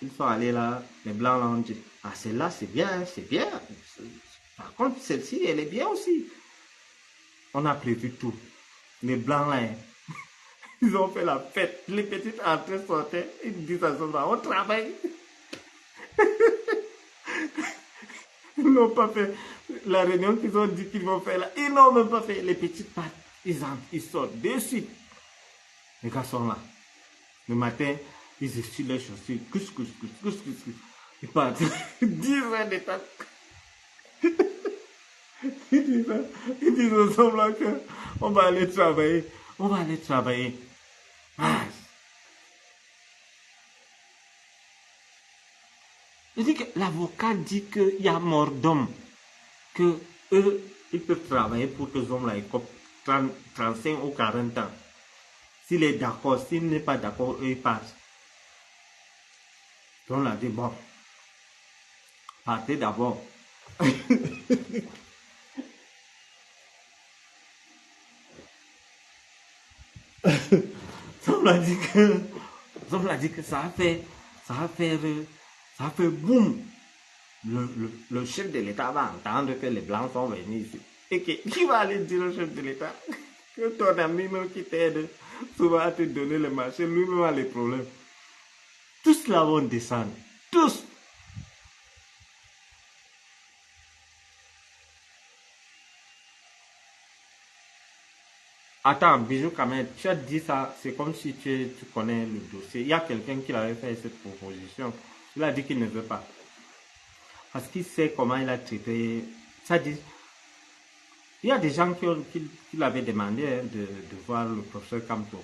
Ils sont allés là, les blancs là ont dit, ah celle-là c'est bien, c'est bien. Par contre, celle-ci, elle est bien aussi. On a prévu tout. Les blancs là, ils ont fait la fête. Les petites entrées sortaient. Ils disent à son on travaille. Ils n'ont pas fait la réunion qu'ils ont dit qu'ils vont faire là. Ils n'ont même pas fait les petites pattes. Ils sortent de suite. Les gars sont là. Le matin, ils essuient les chaussures. Ils partent. 10 heures de temps. Ils disent ensemble là qu'on va aller travailler. On va aller travailler. Ah. Je dis que l'avocat dit qu'il y a mort d'homme. Que eux, ils peuvent travailler pour que les hommes là aient 35 ou 40 ans. S'il est d'accord, s'il n'est pas d'accord, eux ils partent. Donc on a dit bon, partez d'abord. Zom l'a dit que, Zom l'a dit que ça va faire boum. Le chef de l'État va entendre que les Blancs sont venus ici. Et qui va aller dire au chef de l'État que ton ami même qui t'aide souvent à te donner le marché, lui-même a les problèmes. Tous là vont descendre. Tous. Attends, Bijou Kamed, tu as dit ça, c'est comme si tu connais le dossier. Il y a quelqu'un qui avait fait cette proposition. Il a dit qu'il ne veut pas. Parce qu'il sait comment il a traité. Ça dit, il y a des gens qui l'avaient demandé de voir le professeur Camto.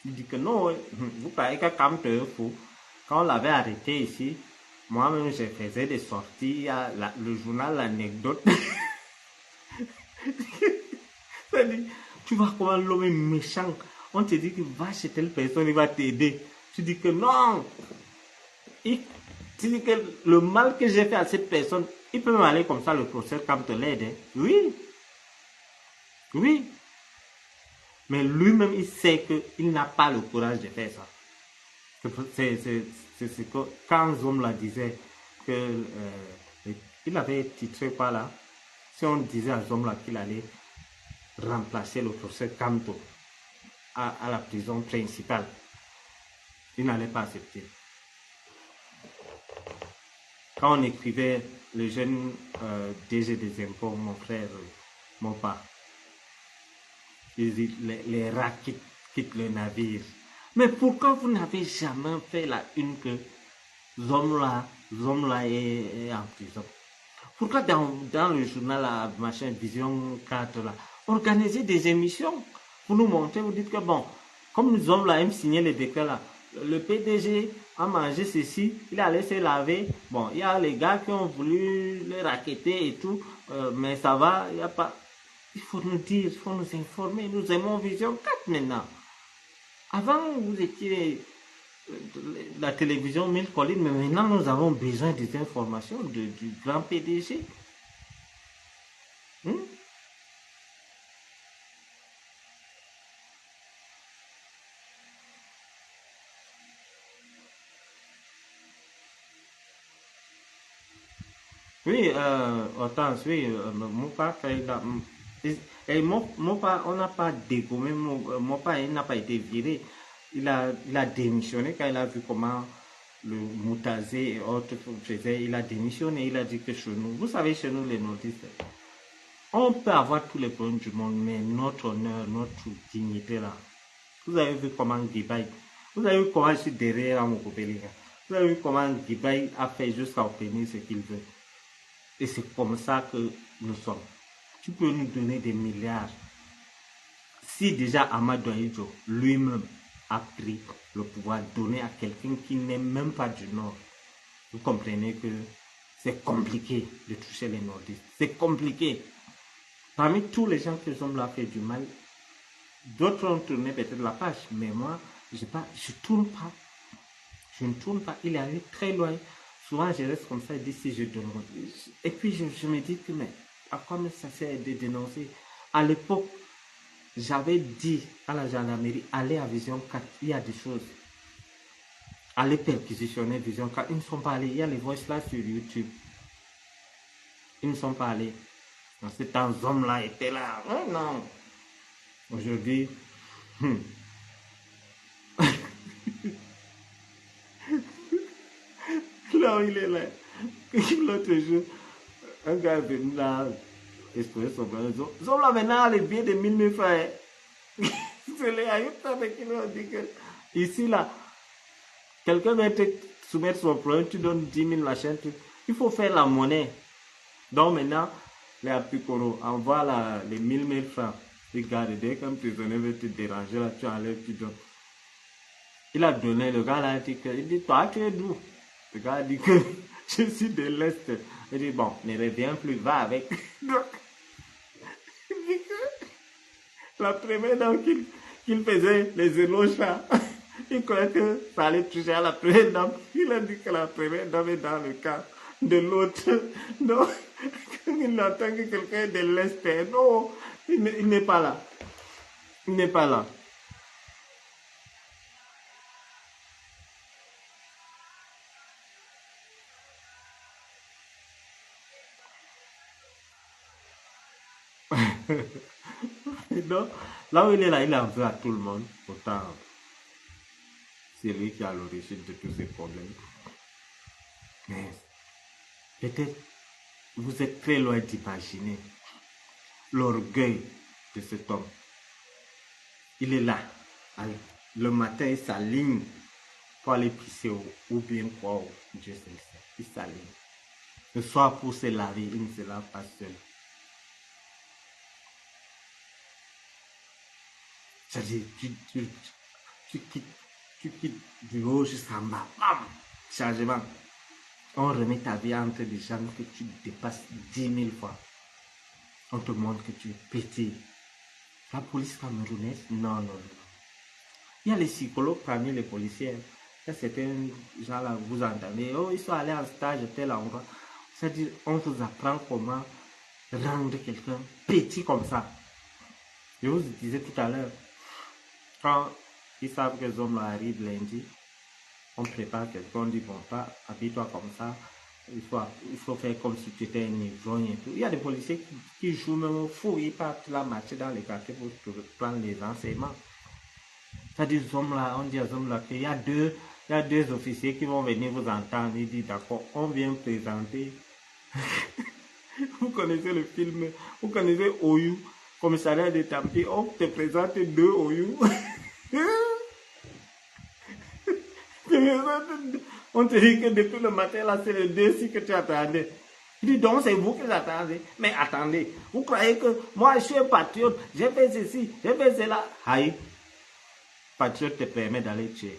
Il dit que non, vous croyez que Camto est fou. Quand on l'avait arrêté ici, moi-même je faisais des sorties, il y a le journal L'Anecdote. Ça dit, tu vois comment l'homme est méchant. On te dit que va chez telle personne, il va t'aider. Tu dis que non. Tu dis que le mal que j'ai fait à cette personne, il peut même aller comme ça, le professeur Camto l'aide. Hein. Oui. Oui. Mais lui-même, il sait qu'il n'a pas le courage de faire ça. C'est ce que quand Zom la disait, que, il avait titré quoi là. Si on disait à Zom là qu'il allait remplacer le professeur Camto à la prison principale, il n'allait pas accepter. Quand on écrivait le jeune DG des impôts, mon frère, mon père, il dit les rats quittent le navire. Mais pourquoi vous n'avez jamais fait la une que Zomla est en prison? Pourquoi dans le journal là, machin, Vision 4 là, organisez des émissions pour nous montrer, vous dites que bon, comme nous Zomla aime signer les décrets là, le PDG a mangé ceci, il a laissé laver. Bon, il y a les gars qui ont voulu le racketter et tout, mais ça va, il n'y a pas. Il faut nous dire, il faut nous informer. Nous aimons Vision 4 maintenant. Avant, vous étiez la télévision 1000 collines, mais maintenant, nous avons besoin des informations du grand PDG. Oui, Hortense, oui, mon père fait et mon père, on n'a pas dégommé, mon père, il n'a pas été viré. Il a démissionné quand il a vu comment le Moutazé et autres faisaient. Il a démissionné, il a dit que chez nous, vous savez, chez nous, les nordistes, on peut avoir tous les problèmes du monde, mais notre honneur, notre dignité là. Vous avez vu comment Guibaï, vous avez vu comment je suis derrière mon copain. Vous avez vu comment Guibaï a fait jusqu'à obtenir ce qu'il veut. Et c'est comme ça que nous sommes. Tu peux nous donner des milliards. Si déjà Amadou Ahidjo lui-même a pris le pouvoir donné à quelqu'un qui n'est même pas du Nord, vous comprenez que c'est compliqué de toucher les nordistes. C'est compliqué. Parmi tous les gens que l'ont fait du mal, d'autres ont tourné peut-être la page, mais moi, je ne tourne pas. Je ne tourne pas. Il est allé très loin. Souvent, je reste comme ça, d'ici, je demande. Et puis, je me dis que, mais à quoi ça sert de dénoncer? À l'époque, j'avais dit à la gendarmerie, allez à Vision 4, il y a des choses. Allez perquisitionner Vision 4. Ils ne sont pas allés. Il y a les voices là sur YouTube. Ils ne sont pas allés. Dans ce temps, hommes-là étaient là. Oh non. Aujourd'hui, là où il est là, l'autre jour, un gars est venu là, exposer son plan. Ils ont là maintenant les billets de 1000 francs. C'est les aïeux qui nous ont dit que ici là, quelqu'un va te soumettre son problème, tu donnes 10 000 machin, il faut faire la monnaie. Donc maintenant, les apicoro envoient les 1000 francs. Regarde, dès qu'un prisonnier veut te déranger, là, tu enlèves, tu donnes. Il a donné, le gars là, il dit, toi, tu es d'où? Le gars a dit que je suis de l'Est. Il dit, bon, ne reviens plus, va avec. Donc, il dit que la première dame qu'il faisait les éloges là, il croyait que ça allait toucher à la première dame. Il a dit que la première dame est dans le cas de l'autre. Donc, quand il entend que quelqu'un est de l'Est, non, il n'est pas là. Il n'est pas là. Donc, là où il est là, il en veut à tout le monde. Pourtant, c'est lui qui a l'origine de tous ces problèmes. Mais peut-être vous êtes très loin d'imaginer l'orgueil de cet homme. Il est là. Le matin, il s'aligne pour aller pisser ou bien quoi. Dieu sait. Il s'aligne. Le soir, pour se laver, il ne se lave pas seul. C'est-à-dire, tu quittes du haut jusqu'en bas. Bam! Chargement. On remet ta vie entre des gens que tu dépasses 10 000 fois. On te montre que tu es petit. La police camerounaise, non. Il y a les psychologues parmi les policiers. Il y a certains gens là, vous entendez, oh, ils sont allés en stage tel endroit. C'est-à-dire, on vous apprend comment rendre quelqu'un petit comme ça. Je vous disais tout à l'heure, quand ils savent que les hommes arrivent lundi, on prépare quelqu'un, on dit, bon, pas, habille-toi comme ça, il faut faire comme si tu étais un ivrogne et tout. Il y a des policiers qui jouent même fou, ils partent là marcher dans les quartiers pour prendre les renseignements. C'est-à-dire, on dit aux hommes là qu'il y a deux officiers qui vont venir vous entendre. Ils disent, d'accord, on vient présenter. Vous connaissez le film, vous connaissez Oyou, commissariat de Tampi, on te présente deux Oyou. On te dit que depuis le matin, là, c'est les deux que tu attendais. Il dit donc, c'est vous qui attendez. Mais attendez, vous croyez que moi, je suis un patriote, j'ai fait ceci, j'ai fait cela. Aïe, patriote te permet d'aller tuer.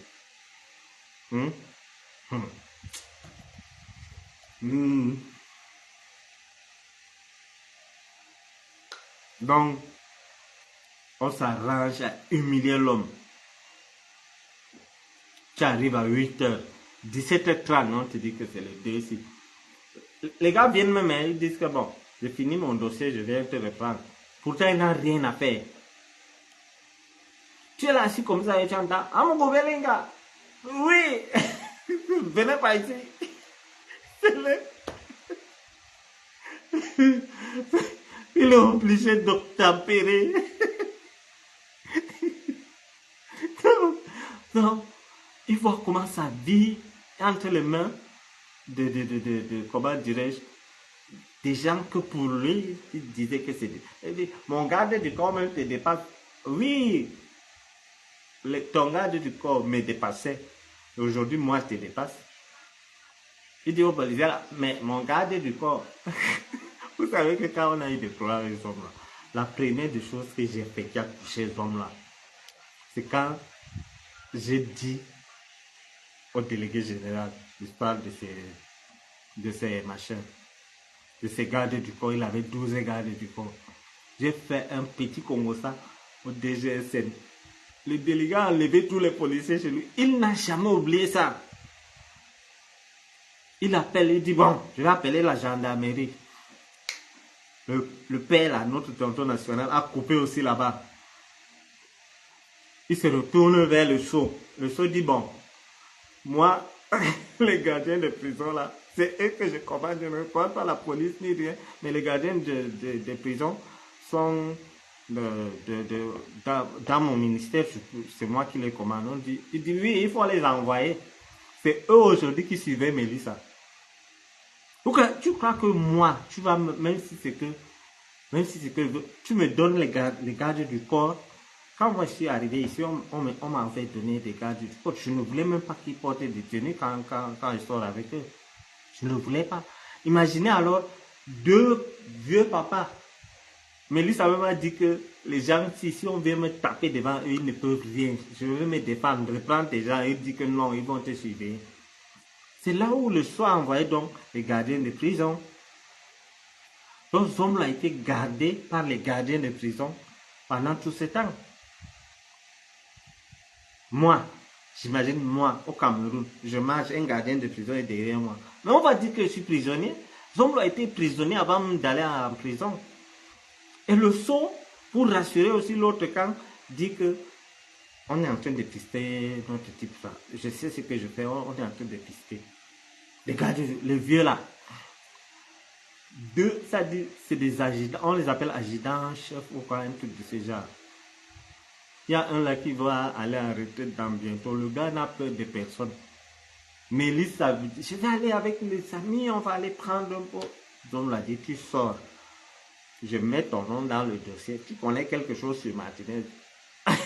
Donc, on s'arrange à humilier l'homme. Tu arrives à 8h, 17h30, on te dit que c'est les deux ici. Les gars viennent même, ils disent que bon, j'ai fini mon dossier, je viens te reprendre. Pourtant, il n'a rien à faire. Tu es là assis comme ça et tu entends, ah mon gars, oui, venez pas ici. C'est le... Il est obligé d'obtempérer. Donc, il voit comment sa vie est entre les mains de comment dirais-je, des gens que pour lui, il disait que c'est... Mon garde du corps même te dépasse. Oui, ton garde du corps me dépassait. Aujourd'hui, moi, je te dépasse. Il dit au policier, mais mon garde du corps... Vous savez que quand on a eu des problèmes avec les hommes là, la première des choses que j'ai fait qui a touché les hommes là, c'est quand j'ai dit au délégué général l'histoire de ces machins, de ces gardes du corps. Il avait 12 gardes du corps. J'ai fait un petit Congo ça au DGSN. Le délégué a enlevé tous les policiers chez lui. Il n'a jamais oublié ça. Il appelle, il dit bon, je vais appeler la gendarmerie. Le père, là, notre tonton national, a coupé aussi là-bas. Il se retourne vers le sceau. Le sceau dit, bon, moi, les gardiens de prison, là, c'est eux que je commande. Je ne crois pas la police ni rien. Mais les gardiens de prison sont dans mon ministère. C'est moi qui les commande. Il dit, oui, il faut les envoyer. C'est eux aujourd'hui qui suivaient Mélissa. Donc, tu crois que moi, tu vas, même si c'est que, tu me donnes les gardes du corps. Quand moi je suis arrivé ici, on m'avait donné des gardes du corps. Je ne voulais même pas qu'ils portent des tenues quand je sors avec eux. Je ne voulais pas. Imaginez alors deux vieux papas. Mélissa m'a dit que les gens, si on vient me taper devant eux, ils ne peuvent rien. Je veux me défendre, reprendre des gens, ils disent que non, ils vont te suivre. C'est là où le soir envoyé donc les gardiens de prison. Donc, ce homme a été gardé par les gardiens de prison pendant tout ce temps. Moi, j'imagine moi, au Cameroun, je marche, un gardien de prison est derrière moi. Mais on va dire que je suis prisonnier. Zomlo a été prisonnier avant d'aller en prison. Et le sceau, pour rassurer aussi l'autre camp, dit que on est en train de pister notre type là. Je sais ce que je fais, on est en train de pister. Les gars, les vieux là. ça dit, c'est des adjudants, on les appelle adjudants, chefs ou quoi, un truc de ce genre. Il y a un là qui va aller en retraite dans bientôt. Le gars n'a peur de personne. Mélissa, je vais aller avec mes amis, on va aller prendre un pot. Donc, l'a dit, tu sors. Je mets ton nom dans le dossier. Tu connais quelque chose sur Martinez.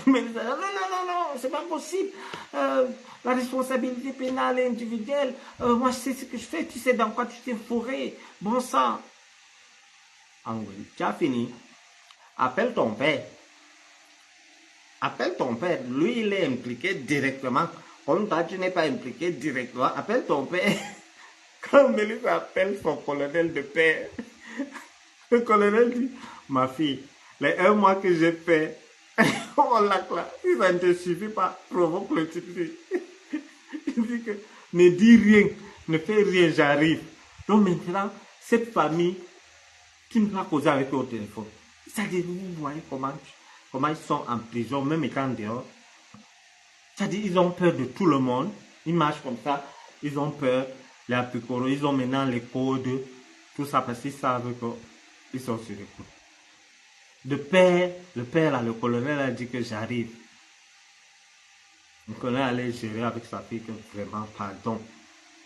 Mélissa, non, non, non, non, c'est pas possible. La responsabilité pénale et individuelle. Moi, je sais ce que je fais. Tu sais dans quoi tu t'es fourré. Bon sang. Angouli, tu as fini. Appelle ton père. Appelle ton père. Lui, il est impliqué directement. Comme toi, tu n'es pas impliqué directement. Appelle ton père. Quand Mélissa appelle son colonel de père, le colonel dit, ma fille, les 1 mois que j'ai fait, on l'a là, si ça ne te suffit pas, provoque le type. Il dit que ne dis rien, ne fais rien, j'arrive. Donc maintenant, cette famille, tu ne vas causer avec eux au téléphone. C'est-à-dire, vous voyez comment ils sont en prison, même étant dehors. C'est-à-dire, ils ont peur de tout le monde. Ils marchent comme ça, ils ont peur. Les apicoros, ils ont maintenant les codes, tout ça parce qu'ils savent qu'ils sont sur les coups. Le père là, le colonel a dit que j'arrive. Le colonel allait gérer avec sa fille que vraiment, pardon,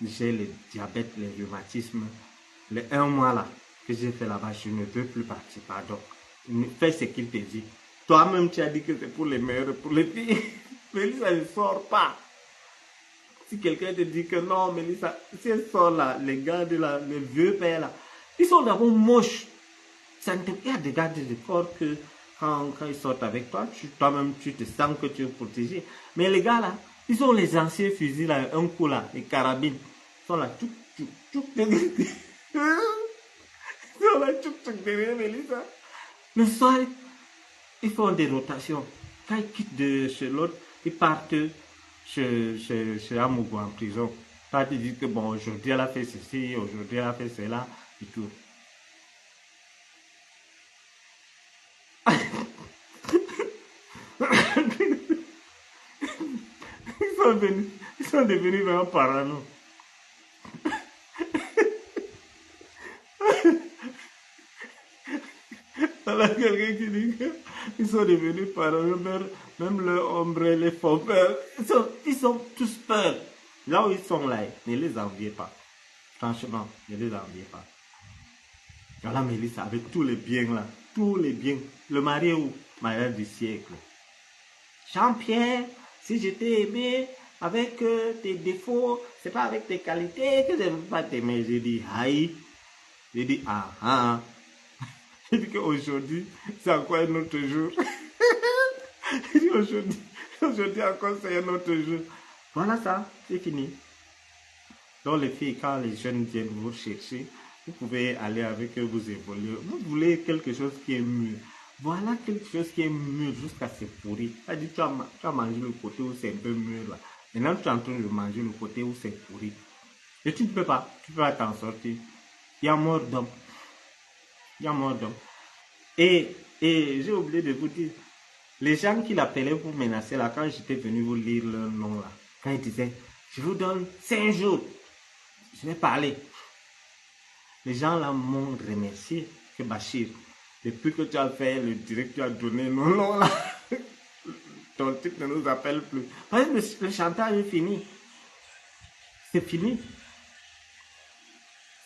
j'ai le diabète, le rhumatisme, les 1 mois là que j'ai fait là-bas, je ne veux plus partir, pardon. Fais ce qu'il te dit. Toi-même, tu as dit que c'est pour les meilleurs, pour les filles. Mélissa ne sort pas. Si quelqu'un te dit que non, Mélissa, si elle sort là, les gars de là, les vieux pères là, ils sont d'abord moches. Il y a des gars de corps que quand ils sortent avec toi, toi-même tu te sens que tu es protégé. Mais les gars là, ils ont les anciens fusils là, un coup là, les carabines. Ils sont là, tchouk, ils sont là, tchouk, derrière Mélissa. Le soir, ils font des rotations. Quand ils quittent de chez l'autre, ils partent chez Amougou en prison. Toi, tu dis que bon, aujourd'hui elle a fait ceci, aujourd'hui elle a fait cela, et tout. Ils sont devenus vraiment parano. Voilà quelqu'un qui dit qu'ils sont devenus parano, même leur ombre les font peur. Ils sont tous peur. Là où ils sont là, ne les enviez pas. Franchement, ne les enviez pas. Voilà Mélissa avec tous les biens là, tous les biens. Le mari est où? Mariage du siècle. Jean-Pierre, si je t'ai aimé avec tes défauts, c'est pas avec tes qualités que je ne veux pas t'aimer. J'ai dit aïe. J'ai dit ah. J'ai dit qu'aujourd'hui, c'est encore un autre jour. J'ai dit aujourd'hui encore c'est un autre jour. Voilà ça, c'est fini. Donc les filles, quand les jeunes viennent vous chercher, vous pouvez aller avec eux, vous évoluer. Vous voulez quelque chose qui est mûr. Voilà quelque chose qui est mûr jusqu'à se pourrir. C'est-à-dire tu as mangé le côté où c'est un peu mûr là. Maintenant tu es en train de manger le côté où c'est pourri. Et tu ne peux pas t'en sortir. Il y a mort d'homme. Il y a mort d'homme. Et j'ai oublié de vous dire, les gens qui l'appelaient pour menacer là, quand j'étais venu vous lire leur nom là, quand ils disaient, je vous donne 5 jours, je vais parler. Les gens là m'ont remercié que Bachir, depuis que tu as fait le direct, tu as donné nos noms là. Ton type ne nous appelle plus. Parce que le chantage est fini. C'est fini.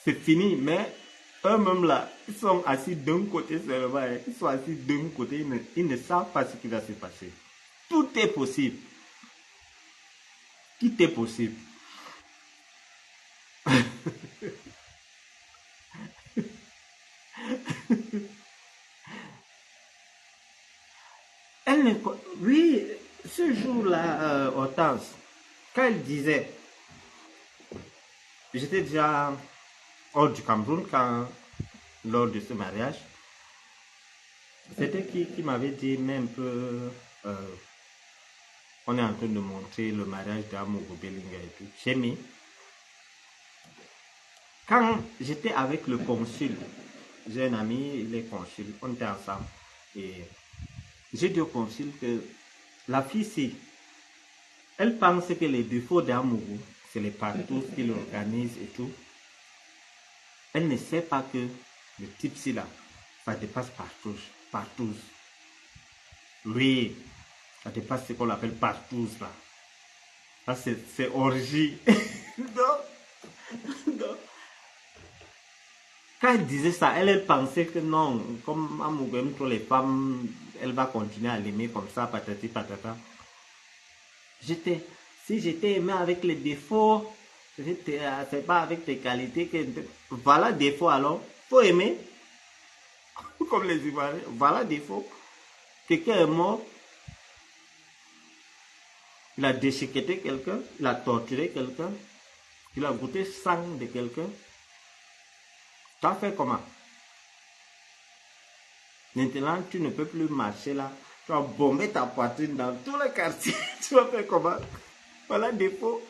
C'est fini, mais eux-mêmes là, ils sont assis d'un côté seulement. Ils sont assis d'un côté, ils ne savent pas ce qui va se passer. Tout est possible. Tout est possible. Oui, ce jour-là, Hortense, quand elle disait, j'étais déjà hors du Cameroun lors de ce mariage, c'était qui m'avait dit, mais un peu, on est en train de montrer le mariage d'Amougou Belinga et tout. J'ai mis, quand j'étais avec le consul, j'ai un ami, il est consul, on était ensemble, et j'ai dit au consul que la fille, elle pense que les défauts d'Amougou, c'est les partout qu'il organise et tout. Elle ne sait pas que Le type-ci là, ça dépasse partout. Partout. Oui, ça dépasse ce qu'on appelle partout là. Ça c'est orgie. non. Quand elle disait ça, elle pensait que non, comme Amougouem, pour les femmes, elle va continuer à l'aimer comme ça, patati patata. Si j'étais aimé avec les défauts, c'est pas avec tes qualités que... Voilà défaut alors, faut aimer. Comme les Ivoiriens, voilà défaut. Quelqu'un est mort, il a déchiqueté quelqu'un, il a torturé quelqu'un, il a goûté sang de quelqu'un. Tu as fait comment? Maintenant, tu ne peux plus marcher là. Tu vas bomber ta poitrine dans tout le quartier. Tu vas faire comment? Voilà défaut.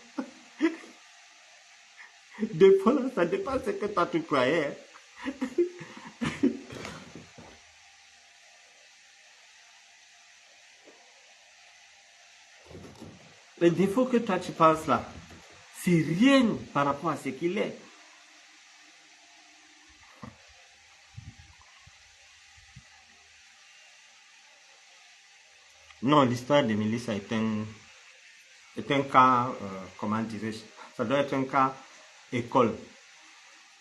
Défaut là, ça dépasse ce que toi tu croyais. Le défaut que toi tu penses là, c'est rien par rapport à ce qu'il est. Non, l'histoire de Mélissa est un cas, comment dirais-je, ça doit être un cas école.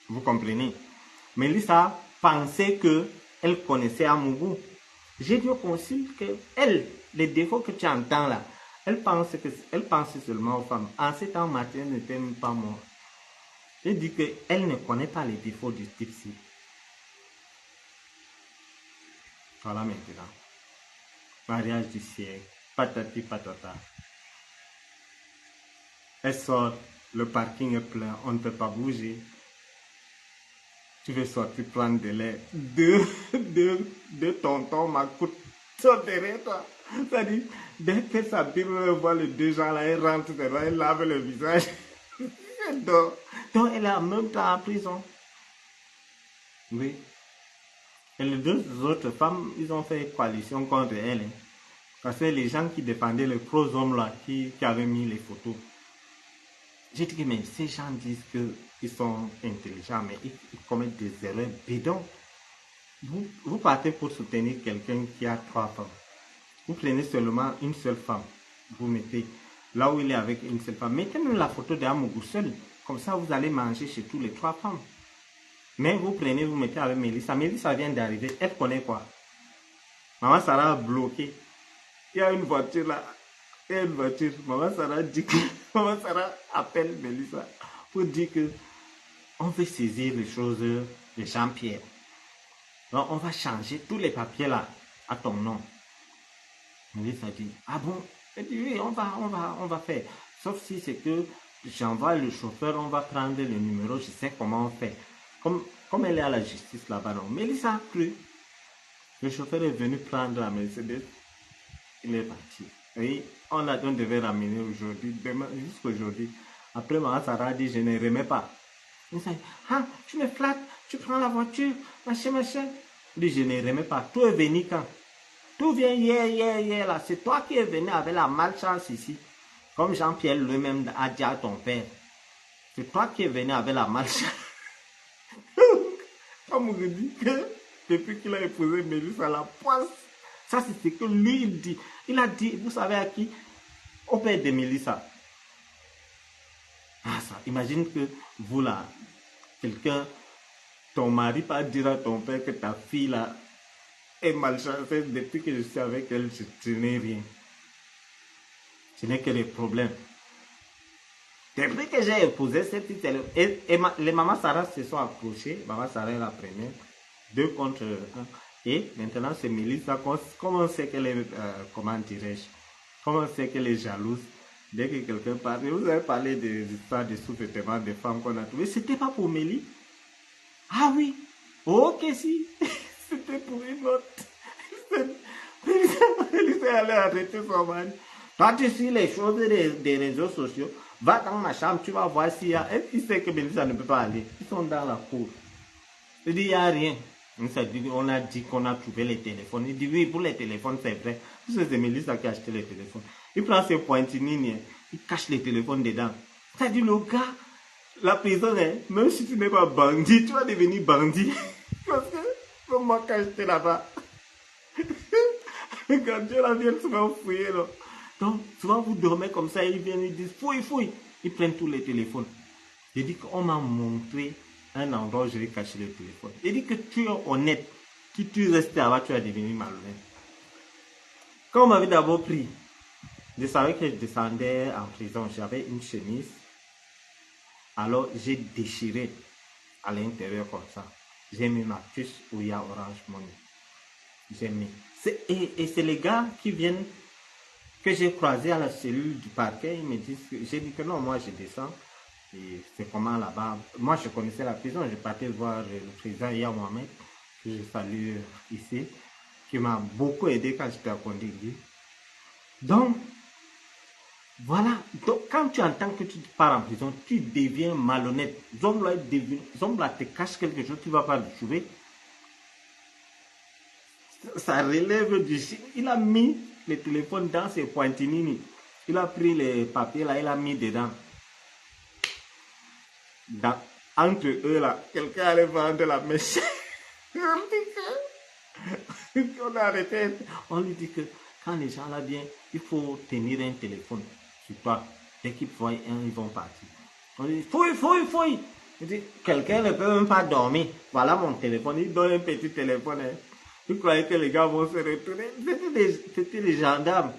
Vous comprenez? Mélissa pensait qu'elle connaissait Amougou. J'ai dit au concile que elle, les défauts que tu entends là, elle pense seulement aux femmes. En ce temps, Martin n'était même pas mort. J'ai dit qu'elle ne connaît pas les défauts du type-ci. Voilà maintenant. Mariage du siècle, patati patata. Elle sort, le parking est plein, on ne peut pas bouger. Tu veux sortir prendre de l'air. Deux tontons m'accoutent sur derrière toi. C'est-à-dire, dès que sa Bible voit les deux gens là, elle rentre dedans, elle lave le visage. Donc, elle est en même temps en prison. Oui. Et les deux autres femmes, ils ont fait coalition contre elle. Hein. Parce que les gens qui défendaient les gros hommes là, qui avaient mis les photos. J'ai dit que mais ces gens disent qu'ils sont intelligents, mais ils commettent des erreurs bidons. Vous partez pour soutenir quelqu'un qui a 3 femmes. Vous prenez seulement une seule femme. Vous mettez là où il est avec une seule femme. Mettez-nous la photo d'Amougou seul. Comme ça, vous allez manger chez tous les 3 femmes. Mais vous prenez, vous mettez avec Mélissa. Mélissa vient d'arriver. Elle connaît quoi? Maman Sarah a bloqué. Il y a une voiture là. Il y a une voiture. Maman Sarah dit que... Maman Sarah appelle Mélissa pour dire que on veut saisir les choses de Jean-Pierre. Donc on va changer tous les papiers là à ton nom. Mélissa dit, ah bon? Elle dit, oui, on va faire. Sauf si c'est que j'envoie le chauffeur, on va prendre le numéro, je sais comment on fait. Comme elle est à la justice là-bas, non. Mélissa a cru. Le chauffeur est venu prendre la Mercedes. Il est parti. Oui, on devait ramener aujourd'hui, jusqu'aujourd'hui. Après, maman Sarah dit, je ne remets pas. Il dit, ah, tu me flattes, tu prends la voiture, machin. Il dit, je ne remets pas. Tout est venu quand? Tout vient hier, là. C'est toi qui es venu avec la malchance ici. Comme Jean-Pierre lui-même a dit à ton père. C'est toi qui es venu avec la malchance. Comme on dit que depuis qu'il a épousé Mélissa, la poisse. Ça, c'est ce que lui, il dit. Il a dit, vous savez à qui? Au père de Mélissa. Ah, ça, imagine que vous, là, quelqu'un, ton mari va dire à ton père que ta fille, là, est malchanceuse. Depuis que je suis avec elle, je n'ai rien. Ce n'est que des problèmes. Depuis que j'ai épousé cette petite, les mamans Sarah se sont approchées. Maman Sarah est la première. 2 contre 1. Et maintenant, c'est Mélissa. Comment on sait qu'elle est, comment dirais-je, comment on sait qu'elle est jalouse. Dès que quelqu'un parle, vous avez parlé des histoires de sous-vêtements des femmes qu'on a trouvées. C'était pas pour Mélie. Ah oui. Ok, si. C'était pour une autre. Mélissa allait arrêter son mari. Toi, tu suis les choses des réseaux sociaux. Va dans ma chambre, tu vas voir s'il y a... Il sait que Mélissa ne peut pas aller. Ils sont dans la cour. Il dit, il n'y a rien. On a dit qu'on a trouvé les téléphones. Il dit, oui, pour les téléphones, c'est vrai. C'est Mélissa qui a acheté les téléphones. Il prend ses pointilles, il cache les téléphones dedans. C'est-à-dire, le gars, la prison, même si tu n'es pas bandit, tu vas devenir bandit. Parce que moi, quand j'étais là-bas, quand Dieu la vient souvent fouiller, là. Donc, souvent vous dormez comme ça, ils viennent, ils disent fouille, fouille. Ils prennent tous les téléphones. J'ai dit qu'on m'a montré un endroit où je vais cacher le téléphone. J'ai dit que tu es honnête. Si tu restes là-bas, tu vas devenir malhonnête. Quand on m'avait d'abord pris, je savais que je descendais en prison. J'avais une chemise. Alors, j'ai déchiré à l'intérieur comme ça. J'ai mis ma puce où il y a Orange Money. J'ai mis. Et c'est les gars qui viennent, que j'ai croisés à la cellule du parquet. Ils me disent, j'ai dit que non, moi je descends. Et c'est comment là-bas. Moi, je connaissais la prison. Je partais voir le président Yaya Mohamed, que je salue ici, qui m'a beaucoup aidé quand j'étais à Condé. Donc, voilà. Donc, quand tu entends que tu pars en prison, tu deviens malhonnête. Zombla te cache quelque chose, tu ne vas pas le trouver. Ça relève du chien. Il a mis le téléphone dans ses pointinini. Il a pris les papiers là, il a mis dedans. Entre eux là, quelqu'un allait vendre la mèche. On a arrêté. On lui dit que quand les gens là viennent, il faut tenir un téléphone sur toi. Dès qu'ils voient un, ils vont partir. On lui dit fouille. Il dit, quelqu'un ne peut même pas dormir. Voilà mon téléphone. Il donne un petit téléphone. Hein. Vous croyez que les gars vont se retourner? C'était les gendarmes.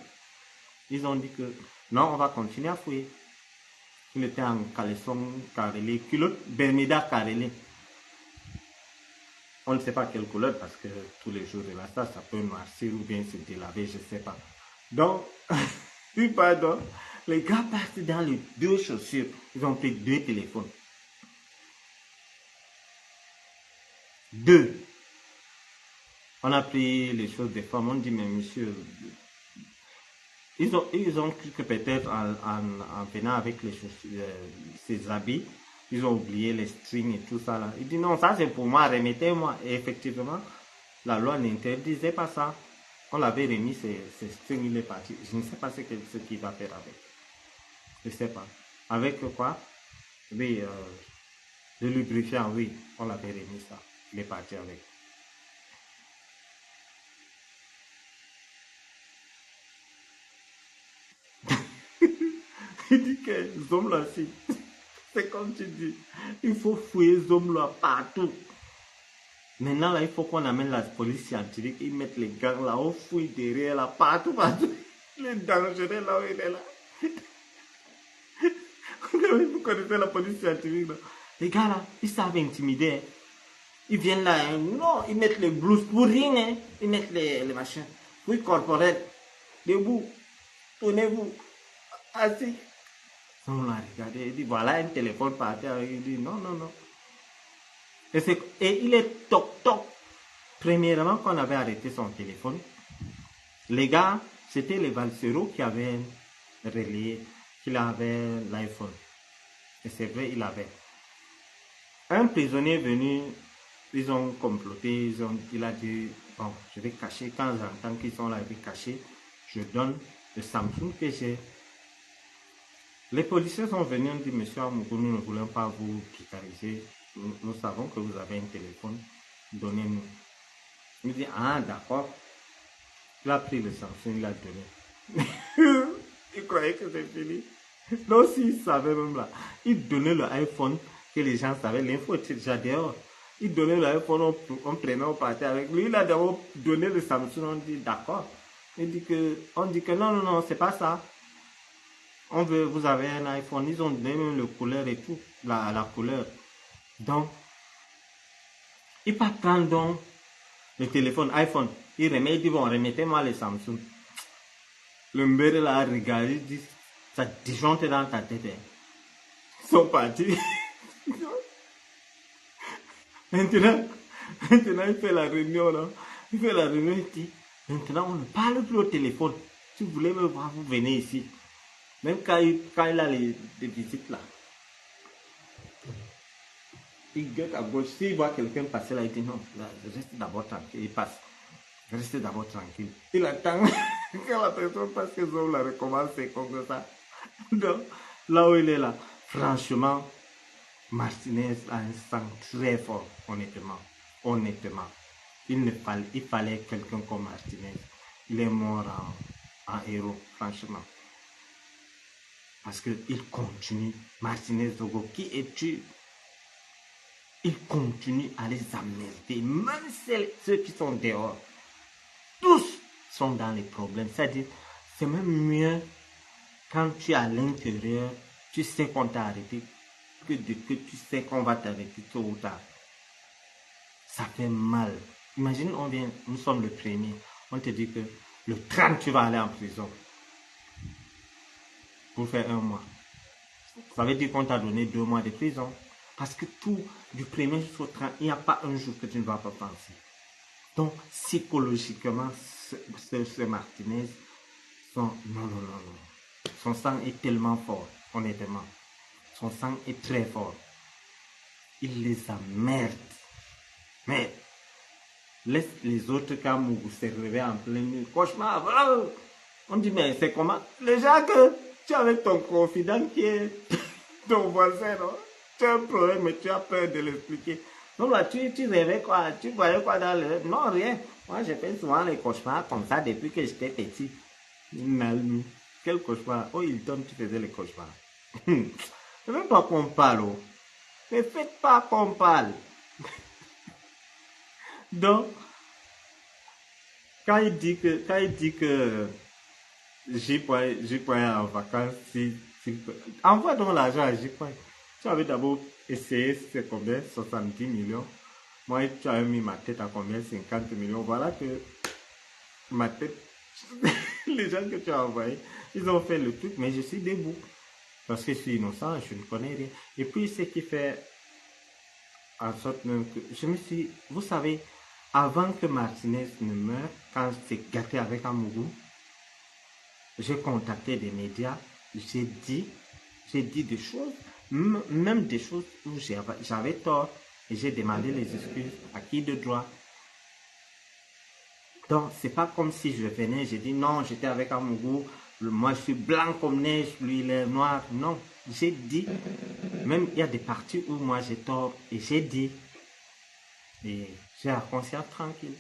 Ils ont dit que non, on va continuer à fouiller. Il était en caleçon carrelé, culotte Bermuda carrelé. On ne sait pas quelle couleur parce que tous les jours de la ça peut noircir ou bien se délaver, je ne sais pas. Donc, pardon, les gars partent dans les deux chaussures. Ils ont pris 2 téléphones. 2. On a pris les choses des femmes. On dit, mais monsieur, ils ont cru que peut-être en venant avec les chaussures, ces habits, ils ont oublié les strings et tout ça là. Il dit non, ça c'est pour moi, remettez-moi. Et effectivement, la loi n'interdisait pas ça. On l'avait remis, ces strings, il est parti. Je ne sais pas ce qu'il va faire avec. Je ne sais pas. Avec quoi? Oui, le lubrifiant, oui, on l'avait remis ça. Il est parti avec. Il dit que Zomla, c'est comme tu dis, il faut fouiller Zomla partout. Maintenant, là, il faut qu'on amène la police scientifique, ils mettent les gangs là, on fouille derrière là, partout. Il est dangereux là où il est là. Vous connaissez la police scientifique là. Les gars là, ils savent intimider. Ils viennent là, hein. Non, ils mettent les blouses pour rien, hein. Ils mettent les machins. Oui, corporels. Debout, tournez-vous, assis. On l'a regardé, il dit voilà un téléphone par terre. Il dit non. Et il est toc. Premièrement, quand on avait arrêté son téléphone, les gars, c'était les valsereaux qui avaient relayé qu'il avait l'iPhone. Et c'est vrai, il avait. Un prisonnier venu, ils ont comploté, il a dit, bon, je vais cacher, quand j'entends qu'ils sont là, je vais cacher, je donne le Samsung que j'ai. Les policiers sont venus et ont dit, monsieur Amougou, nous ne voulons pas vous brutaliser. Nous savons que vous avez un téléphone, donnez-nous. Il me dit, ah d'accord. Il a pris le Samsung, il l'a donné. Il croyait que c'est fini. Non, s'il savait même là, il donnait le iPhone que les gens savaient, l'info était déjà dehors. Il donnait l'iPhone, on prenait, on partait avec lui. Il a d'abord donné le Samsung, on dit d'accord. On dit que non, c'est pas ça. Vous avez un iPhone, ils ont donné même le couleur et tout, la couleur. Donc, il part prendre donc le téléphone, iPhone. Il remet, il dit bon, remettez-moi le Samsung. Le mbere là a regardé, il dit, ça disjoncte dans ta tête. Hein. Ils sont partis. Maintenant, il fait la réunion là. Il dit, maintenant on ne parle plus au téléphone. Si vous voulez me voir, vous venez ici. Même quand il a des visites là. Il guette à gauche. S'il voit quelqu'un passer là, il dit non, là, reste d'abord tranquille. Il passe. Restez d'abord tranquille. Il attend que la personne passe, que Zom la recommence, c'est comme ça. Donc, là où il est là, franchement, Martinez a un sang très fort, honnêtement. honnêtement, il fallait quelqu'un comme Martinez. Il est mort en héros, franchement. Parce qu'il continue, Martinez Zogo, qui es-tu? Il continue à les emmerder, même ceux qui sont dehors. Tous sont dans les problèmes. C'est-à-dire, c'est même mieux quand tu es à l'intérieur, tu sais qu'on t'a arrêté, que tu sais qu'on va t'arrêter tôt ou tard. Ça fait mal. Imagine, nous sommes le premier. On te dit que le 30, tu vas aller en prison. Pour faire 1 mois. Ça veut dire qu'on t'a donné 2 mois de prison. Parce que tout, du premier jusqu'au 30, il n'y a pas un jour que tu ne vas pas penser. Donc, psychologiquement, ce Martinez, non. Son sang est tellement fort, honnêtement. Son sang est très fort. Il les emmerde. Mais, laisse les autres cas se réveiller en pleine nuit. Cauchemar, voilà. On dit, mais c'est comment? Les gens que tu as avec ton confident qui est ton voisin, non? Tu as un problème, mais tu as peur de l'expliquer. Donc là, tu rêvais quoi? Tu voyais quoi dans le... Non, rien. Moi, j'ai fait souvent les cauchemars comme ça depuis que j'étais petit. Quel cauchemar? Oh, Hilton, tu faisais les cauchemars. Ne veux pas qu'on parle, oh. Ne faites pas qu'on parle. Donc, quand il dit que J-Point en vacances, envoie donc l'argent à J-Point. Tu avais d'abord essayé, c'est combien? 70 millions. Moi, tu avais mis ma tête à combien? 50 millions. Voilà que ma tête, les gens que tu as envoyés, ils ont fait le truc, mais je suis debout. Parce que je suis innocent, je ne connais rien. Et puis, ce qui fait en sorte même que je me suis, vous savez, avant que Martinez ne meure, quand c'est gâté avec Amougou, j'ai contacté des médias, j'ai dit des choses, même des choses où j'avais tort, et j'ai demandé les excuses à qui de droit. Donc, c'est pas comme si je venais, j'ai dit non, j'étais avec Amougou, moi je suis blanc comme neige, lui il est noir. Non, j'ai dit, même il y a des parties où moi j'ai tort, et j'ai dit, et j'ai la conscience tranquille.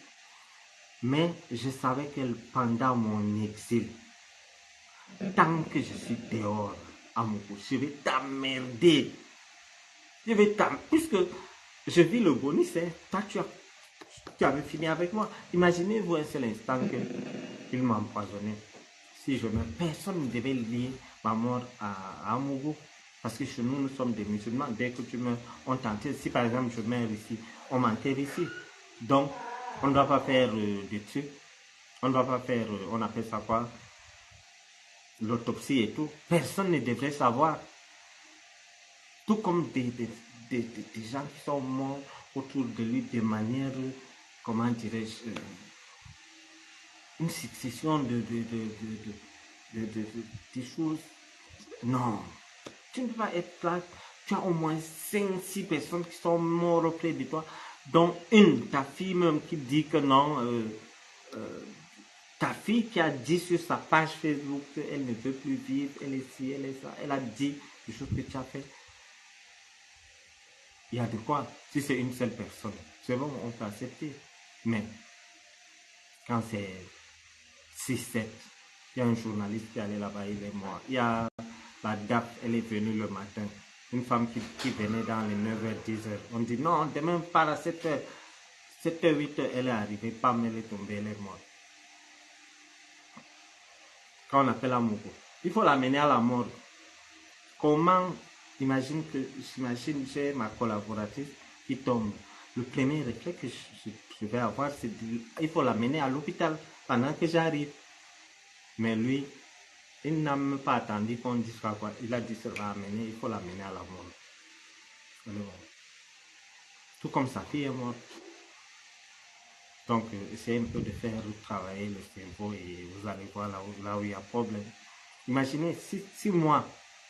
Mais je savais que pendant mon exil, tant que je suis dehors, Amougou, je vais t'emmerder. Puisque je vis le bonus, hein. Toi, tu avais fini avec moi. Imaginez-vous un seul instant qu'il m'a empoisonné. Si je meurs, personne ne devait lier ma mort à Amougou. Parce que chez nous, nous sommes des musulmans. Dès que tu meurs, on t'enterre. Si par exemple je meurs ici, on m'enterre ici. Donc, on ne doit pas faire des trucs. On ne doit pas faire, on appelle ça quoi? L'autopsie et tout. Personne ne devrait savoir. Tout comme des gens qui sont morts autour de lui de manière, comment dirais-je, une succession de choses. Non, tu ne peux pas être là. Tu as au moins 5-6 personnes qui sont mortes auprès de toi, dont ta fille même qui dit que non, ta fille qui a dit sur sa page Facebook qu'elle ne veut plus vivre, elle est ci, elle est ça, elle a dit des choses que tu as fait. Il y a de quoi, si c'est une seule personne, c'est bon, on peut accepter. Mais quand c'est 6-7, il y a un journaliste qui est allé là-bas, il est mort. Il y a la DAF, elle est venue le matin. Une femme qui venait dans les 9h, 10h. On dit non, demain pas à 7h. 7h, 8h, elle est arrivée, pam, elle est tombée, elle est morte. Quand on appelle Amougou, il faut l'amener à la mort. Comment? J'imagine, j'ai ma collaboratrice qui tombe. Le premier réflexe que je vais avoir, c'est il faut l'amener à l'hôpital pendant que j'arrive. Mais lui, il n'a même pas attendu qu'on dise quoi. Il a dit sera amené, il faut l'amener à la mort. Alors, tout comme sa fille est morte. Donc, essayez un peu de faire travailler le cerveau et vous allez voir là où il y a problème. Imaginez, si moi,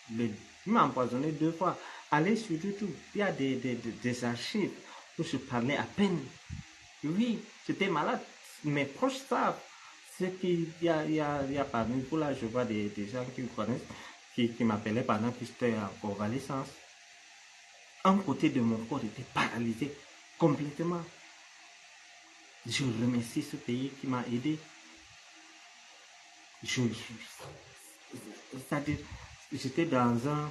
il m'a empoisonné 2 fois. Allez sur YouTube, il y a des archives où je parlais à peine. Oui, j'étais malade. Mes proches savent. Ce qu'il y a parmi vous là, je vois des gens qui me connaissent, qui m'appelaient pendant que j'étais en convalescence. Un côté de mon corps était paralysé complètement. Je remercie ce pays qui m'a aidé. C'est-à-dire, j'étais dans un...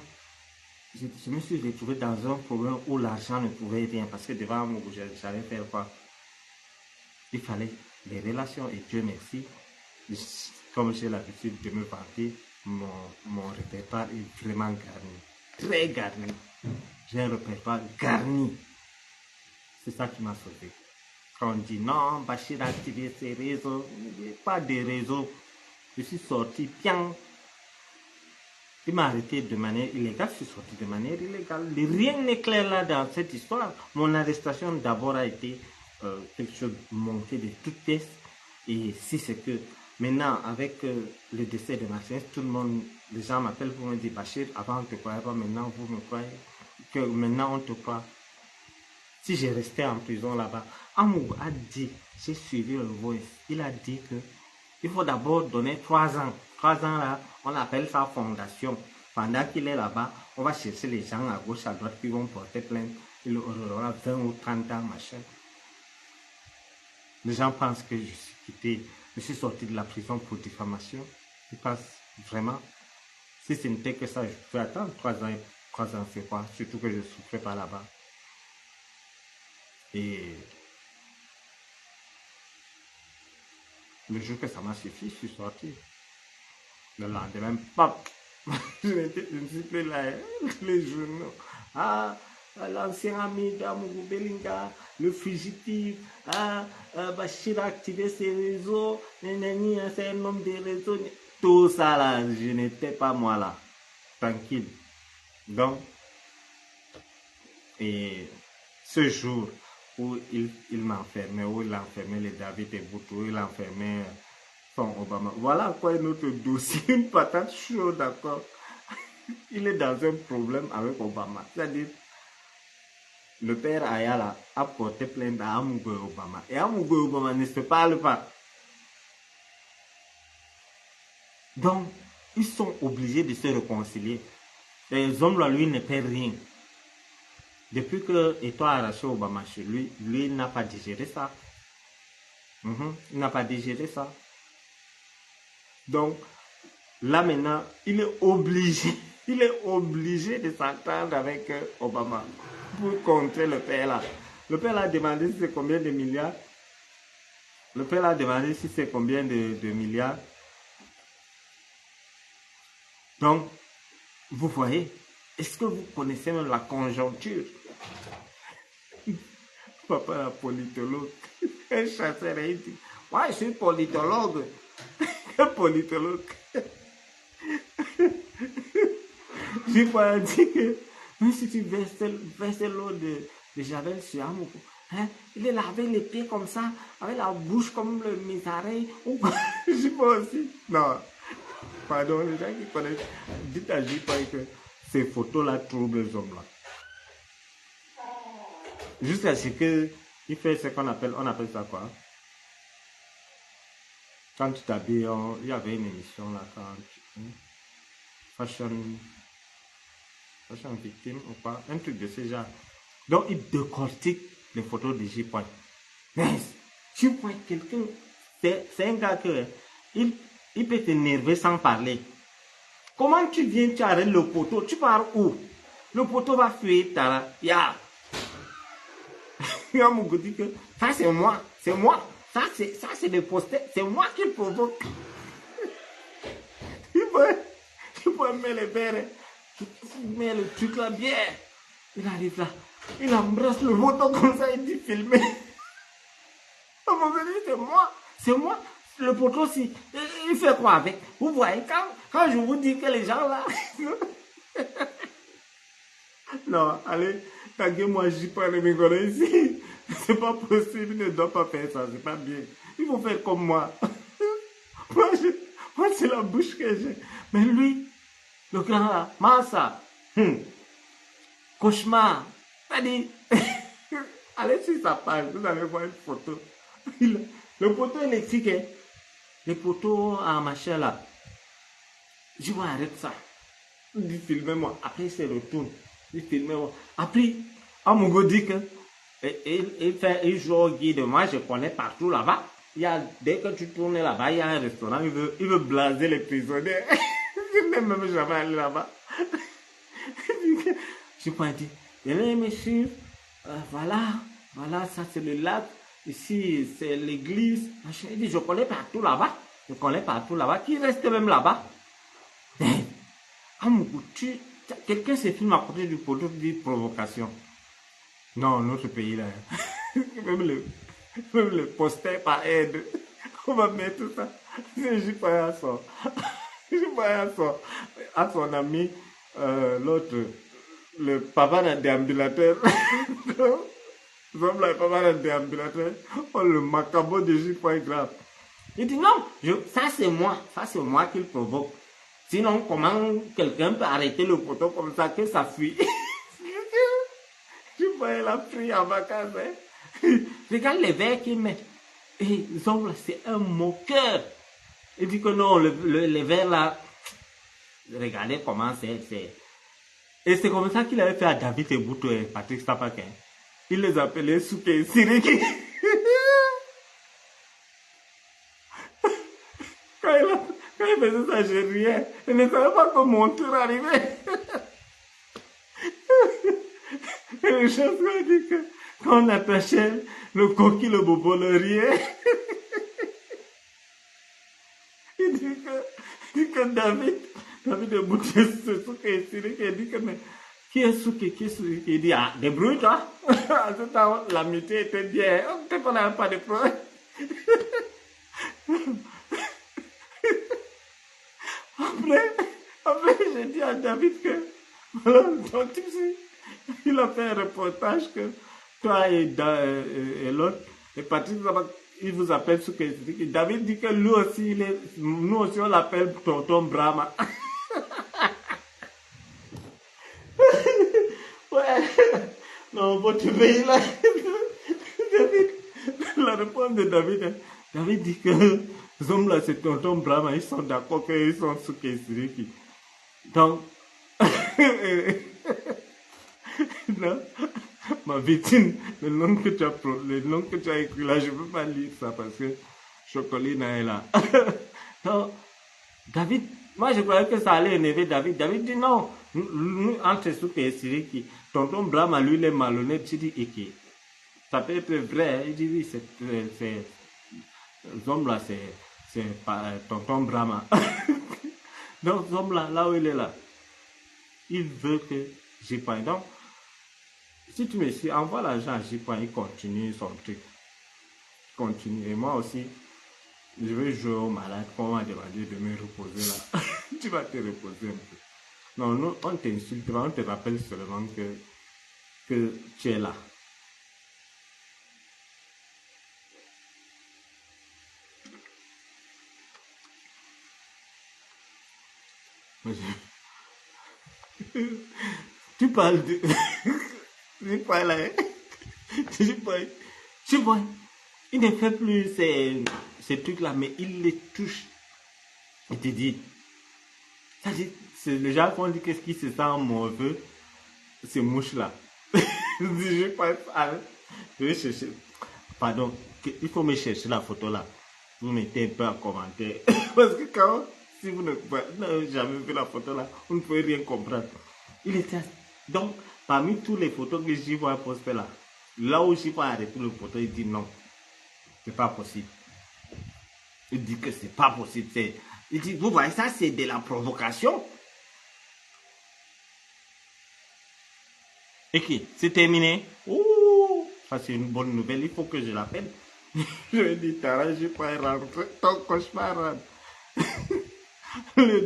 Je me suis retrouvé dans un problème où l'argent ne pouvait rien. Parce que devant moi, j'allais faire quoi? Il fallait des relations. Et Dieu merci, comme j'ai l'habitude de me vanter, mon répertoire est vraiment garni. Très garni. J'ai un répertoire garni. C'est ça qui m'a sauvé. Quand on dit non, Bachir a activé ses réseaux, pas de réseaux. Je suis sorti bien. Il m'a arrêté de manière illégale, je suis sorti de manière illégale. Rien n'est clair là dans cette histoire. Mon arrestation d'abord a été quelque chose monté de toutes pièces. Et si c'est que maintenant, avec le décès de Maxence, tout le monde, les gens m'appellent pour me dire Bachir, avant on ne te croyait pas, maintenant vous me croyez, que maintenant on te croit. Si j'ai resté en prison là-bas, Amour a dit, j'ai suivi le voice, il a dit que il faut d'abord donner 3 ans. 3 ans là, on appelle ça fondation. Pendant qu'il est là-bas, on va chercher les gens à gauche, à droite qui vont porter plainte. Il aura 20 ou 30 ans, machin. Les gens pensent que je suis quitté, je suis sorti de la prison pour diffamation. Ils pensent vraiment, si ce n'était que ça, je peux attendre 3 ans. 3 ans, c'est quoi? Surtout que je ne souffrais pas là-bas. Et le jour que ça m'a suffi, je suis sorti. Le lendemain, pop, je ne suis plus là. Les journaux. Ah, l'ancien ami d'Amougou Belinga, le fugitif. Ah, Bachir a activé ses réseaux. C'est un homme des réseaux. Tout ça là, je n'étais pas moi là. Tranquille. Donc, et ce jour où il m'enfermait, où il enfermait les David et Boutou, il enfermait son Obama. Voilà quoi notre dossier, une patate chaude, d'accord. Il est dans un problème avec Obama. C'est-à-dire, le père Ayala a porté plainte à Amougou Obama. Et Amougou Obama ne se parle pas. Donc, ils sont obligés de se réconcilier. Les hommes, là, lui, ne perd rien. Depuis que Eto a arraché Obama chez lui, lui n'a pas digéré ça. Il n'a pas digéré ça. Donc, là maintenant, il est obligé de s'entendre avec Obama pour contrer le père là. Le père a demandé si c'est combien de milliards. Le père a demandé si c'est combien de milliards. Donc, vous voyez, est-ce que vous connaissez même la conjoncture? Papa, la politologue, un chasseur, il dit, moi je suis politologue. Un politologue. Je peux dire que même si tu verses l'eau de Javel sur Amougou, hein, il est lavé les pieds comme ça, avec la bouche comme le misareil. Je peux aussi. Non. Pardon, les gens qui connaissent, dites à J que ces photos-là troublent les hommes-là. Jusqu'à ce qu'il fait ce qu'on appelle, on appelle ça quoi? Quand tu t'habilles, il y avait une émission là, fashion victime ou pas, un truc de ce genre. Donc il décortique les photos de J. Mais J. quelqu'un, c'est un gars que il peut t'énerver sans parler. Comment tu viens, tu arrêtes le poteau, tu pars où? Le poteau va fuir, ya. Yamougou dit que ça c'est moi, ça c'est le poster, c'est moi qui provoque. Il peut mettre les verres, il met le truc là bien. Il arrive là, il embrasse le poteau comme ça, il dit filmer. Yamougou dit c'est moi. Le poteau aussi, il fait quoi avec? Vous voyez, quand je vous dis que les gens là... Non, allez, taguez-moi, j'y parle mes gars ici. C'est pas possible, il ne doit pas faire ça, c'est pas bien. Il faut faire comme moi. Moi c'est la bouche que j'ai. Mais lui, le grand là, Massa, cauchemar, t'as dit... Allez sur sa page, vous allez voir une photo. Le poteau électrique, les poteaux en machin là, je vais arrêter ça. Il dit filmez-moi. Après il se retourne. Il filmez-moi. Après, Amougou dit que Il joue au guide. Moi, je connais partout là-bas. Dès que tu tournes là-bas, il y a un restaurant. Il veut blaser les prisonniers. Je n'ai même jamais allé là-bas. Je peux dire, venez messieurs, voilà, ça c'est le lac. Ici, c'est l'église. Il dit, je connais partout là-bas. Je connais partout là-bas. Qui reste même là-bas? Quelqu'un se filme à côté du poteau dit provocation. Non, notre pays là. Même le poster par aide. On va mettre tout ça. Je pas à son ami, l'autre, le papa d'un déambulateur. Le papa d'un déambulateur. Oh, le macabre de J. grave. Il dit non, ça c'est moi qui le provoque. Sinon, comment quelqu'un peut arrêter le poteau comme ça que ça fuit? Je vois la pris en vacances. Regarde les verres qu'il met. Et Zombla, c'est un moqueur. Il dit que non, les verres là, regardez comment c'est. Et c'est comme ça qu'il avait fait à David Ebouto et Patrick Stapakin. Il les appelait Souké et Siriki. Quand il faisait ça, je riais. Je ne savais pas comment mon tour arrivait. Et le chanson dit que quand on attachait le coquille, le bobo, le riait. Il dit que David de Bouté, c'est Souké et Siriki. Il dit que mais qui est Souké, il dit ah, débrouille-toi. À ce temps, l'amitié était bien. Peut-être qu'on n'avait pas de problème. Après, j'ai dit à David que, voilà, donc, il a fait un reportage que toi et l'autre, et Patrick, il vous appelle ce que David dit que lui aussi, nous aussi, on l'appelle Tonton Brahma. Ouais, non, votre pays là, David, la réponse de David dit que Zombla c'est Tonton Brahma, ils sont d'accord qu'ils sont sous Siriki. Donc, non, ma victime, le nom que tu as écrit là, je ne peux pas lire ça parce que Chocolina est là. Donc, David, moi je croyais que ça allait énerver David. David dit non, nous entre Souké et Siriki, Tonton Brahma lui il est malhonnête. Tu dis, ok, ça peut être vrai. Il dit oui, c'est Zombla, c'est Tonton Brahma. Donc Zombla, là où il est là, il veut que j'y prenne. Donc, si tu me suis, envoie l'argent à J-Point, il continue son truc. Continue. Et moi aussi, je vais jouer au malade. Quand on m'a demandé de me reposer là, tu vas te reposer un peu. Non, nous, on t'insulte, on te rappelle seulement que tu es là. Tu parles de... Je parle là. Je vois. Il ne fait plus ces trucs-là, mais il les touche. Il te dit... Ça dit, les gens qui dit qu'est-ce qui se sent mauvais, ces mouches-là. Je pense je vais chercher... Pardon, il faut me chercher la photo là. Vous mettez un peu en commentaire. Parce que quand... Si vous n'avez jamais vu la photo là, vous ne pouvez rien comprendre. Il était... Donc, parmi toutes les photos que j'y vois poster là, là où j'y vois arrêter le photo, il dit non, c'est pas possible. Il dit que c'est pas possible. Il dit, vous voyez, ça c'est de la provocation. Et qui? C'est terminé? Ouh, ça c'est une bonne nouvelle, il faut que je l'appelle. Je lui ai dit, Tara, je peux rentrer, ton cauchemar rentre. Le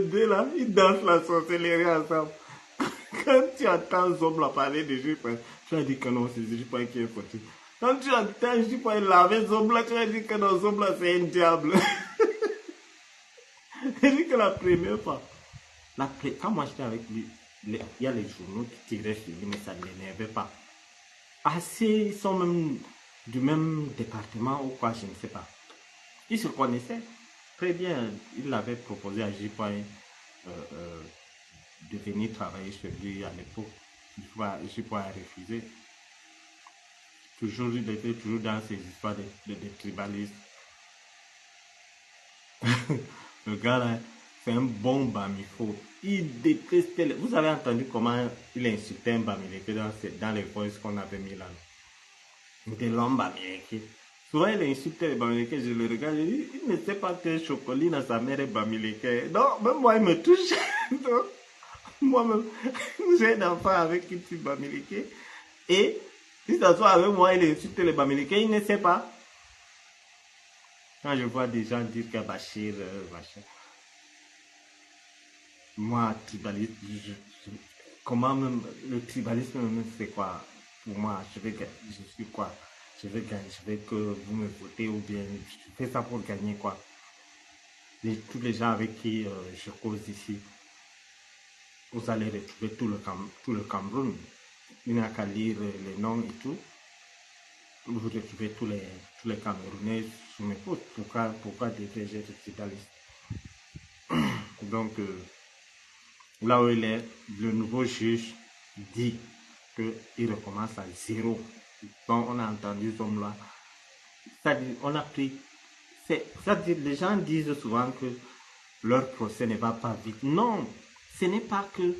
deux là, ils dansent la sorcellerie ensemble. Quand tu entends Zombla parler de J-Point, tu as dit que non, c'est J-Point qui est fautif. Quand tu entends J-Point laver Zombla, tu as dit que non, Zombla c'est un diable. J'ai dit que la première fois, quand moi j'étais avec lui, il y a les journaux qui tiraient sur lui, mais ça ne l'énervait pas. Ils sont même du même département ou quoi, je ne sais pas. Ils se connaissaient. Très bien, il avait proposé à J-Point de venir travailler chez lui à l'époque. je pourrais refuser. Toujours, il était toujours dans ces histoires de tribalisme. Le gars là, c'est un bon Bamifo. Il détestait. Vous avez entendu comment il insultait un Bamileke dans les voices qu'on avait mis là. C'était l'homme Bamileke. Souvent il insultait les Bamileke, je le regarde, je dis, il ne sait pas que Chocoline, sa mère est Bamileke. Non, même moi il me touche. Donc, moi-même, j'ai un enfant avec qui suis Bamileke. Et si ça soit avec moi, il insulte les Bamileke, il ne sait pas. Quand je vois des gens dire que Bachir, machin. Moi, tribalisme, comment même, le tribalisme, c'est quoi? Pour moi, je suis quoi? Je vais gagner, je veux que vous me votez ou bien je fais ça pour gagner quoi? Tous les gens avec qui je cause ici, vous allez retrouver tout le Cameroun. Il n'y a qu'à lire les noms et tout. Vous retrouvez tous les Camerounais sur mes postes. Pourquoi devrais-je être tribaliste? Donc, là où il est, le nouveau juge dit qu'il recommence à zéro. Donc, on a entendu ce homme-là. C'est-à-dire, on a pris. C'est-à-dire, les gens disent souvent que leur procès ne va pas vite. Non, ce n'est pas que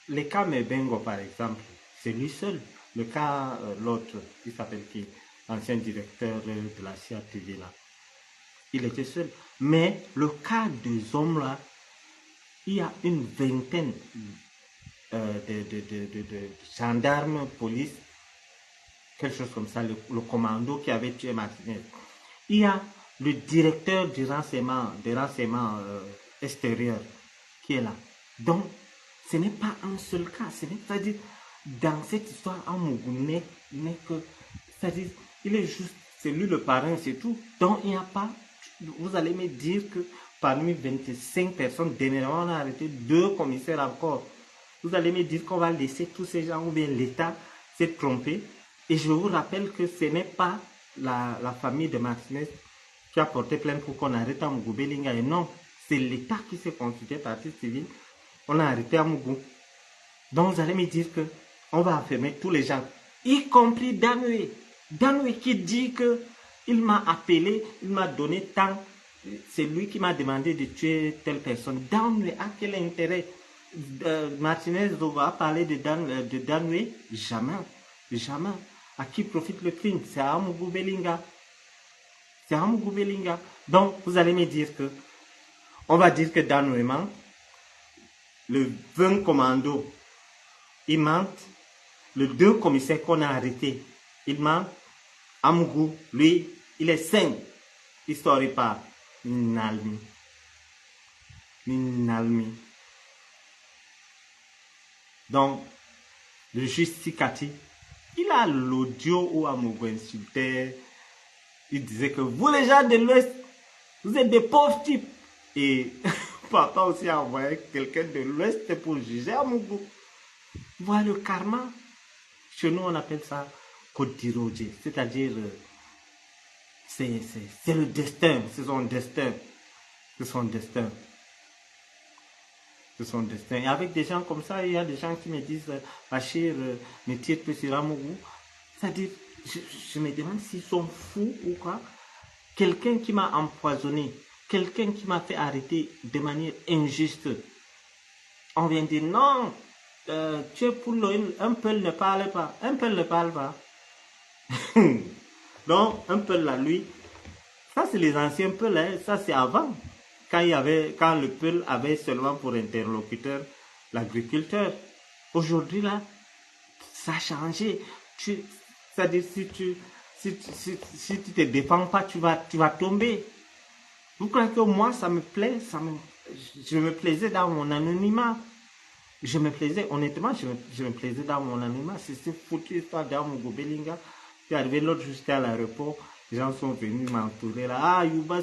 les cas Mebengo, par exemple, c'est lui seul. Le cas, l'autre, il s'appelle qui? Ancien directeur de la CRTV là. Il était seul. Mais le cas des hommes là, il y a une vingtaine de gendarmes, police, quelque chose comme ça, le commando qui avait tué Martinez. Il y a le directeur des renseignements extérieurs qui est là. Donc, ce n'est pas un seul cas. C'est-à-dire, dans cette histoire, Amougou n'est que, c'est-à-dire, il est juste, c'est lui le parrain, c'est tout. Donc, il n'y a pas, vous allez me dire que parmi 25 personnes, dernièrement, on a arrêté 2 commissaires encore. Vous allez me dire qu'on va laisser tous ces gens, ou bien l'État s'est trompé. Et je vous rappelle que ce n'est pas la famille de Martinez qui a porté plainte pour qu'on arrête Amougou Belinga. Et non, c'est l'État qui s'est constitué partie civile. On a arrêté Amougou. Donc vous allez me dire que on va enfermer tous les gens, y compris Danoué. Danoué qui dit que il m'a appelé, il m'a donné tant. C'est lui qui m'a demandé de tuer telle personne. Danoué, à quel intérêt? Martinez va parler de Danoué? Jamais. Jamais. À qui profite le crime? C'est à Amougou Belinga. C'est à Amougou Belinga. Donc vous allez me dire que on va dire que Danoué ment. Le 20 commando, il ment. Le 2 commissaires qu'on a arrêté, il ment. Amougou, lui, il est sain. Histoire pas. Nalmi. Donc, le juge Sikati, il a l'audio où Amougou insultait. Il disait que vous, les gens de l'Ouest, vous êtes des pauvres types. Et papa aussi a envoyé quelqu'un de l'Ouest pour juger Amougou. Voilà le karma. Chez nous, on appelle ça Kotiroje. C'est-à-dire, c'est le destin. C'est son destin. C'est son destin. C'est son destin. Et avec des gens comme ça, il y a des gens qui me disent, Bachir, ne tire plus sur Amougou. C'est-à-dire, je me demande s'ils sont fous ou quoi. Quelqu'un qui m'a empoisonné, quelqu'un qui m'a fait arrêter de manière injuste. On vient dire non, tu es pour un peul ne parle pas. Un peul ne parle pas. Donc, un peul là, lui, ça c'est les anciens peuls, hein, ça c'est avant. Quand le peul avait seulement pour interlocuteur l'agriculteur. Aujourd'hui là, ça a changé. C'est-à-dire si tu te défends pas, tu vas tomber. Vous croyez que moi ça me plaît, je me plaisais dans mon anonymat. Je me plaisais, honnêtement, je me plaisais dans mon anonymat. C'est ce foutu histoire d'Amougou Belinga. Je suis arrivé l'autre jour, j'étais à l'aéroport, les gens sont venus m'entourer là. Ah, Youbas.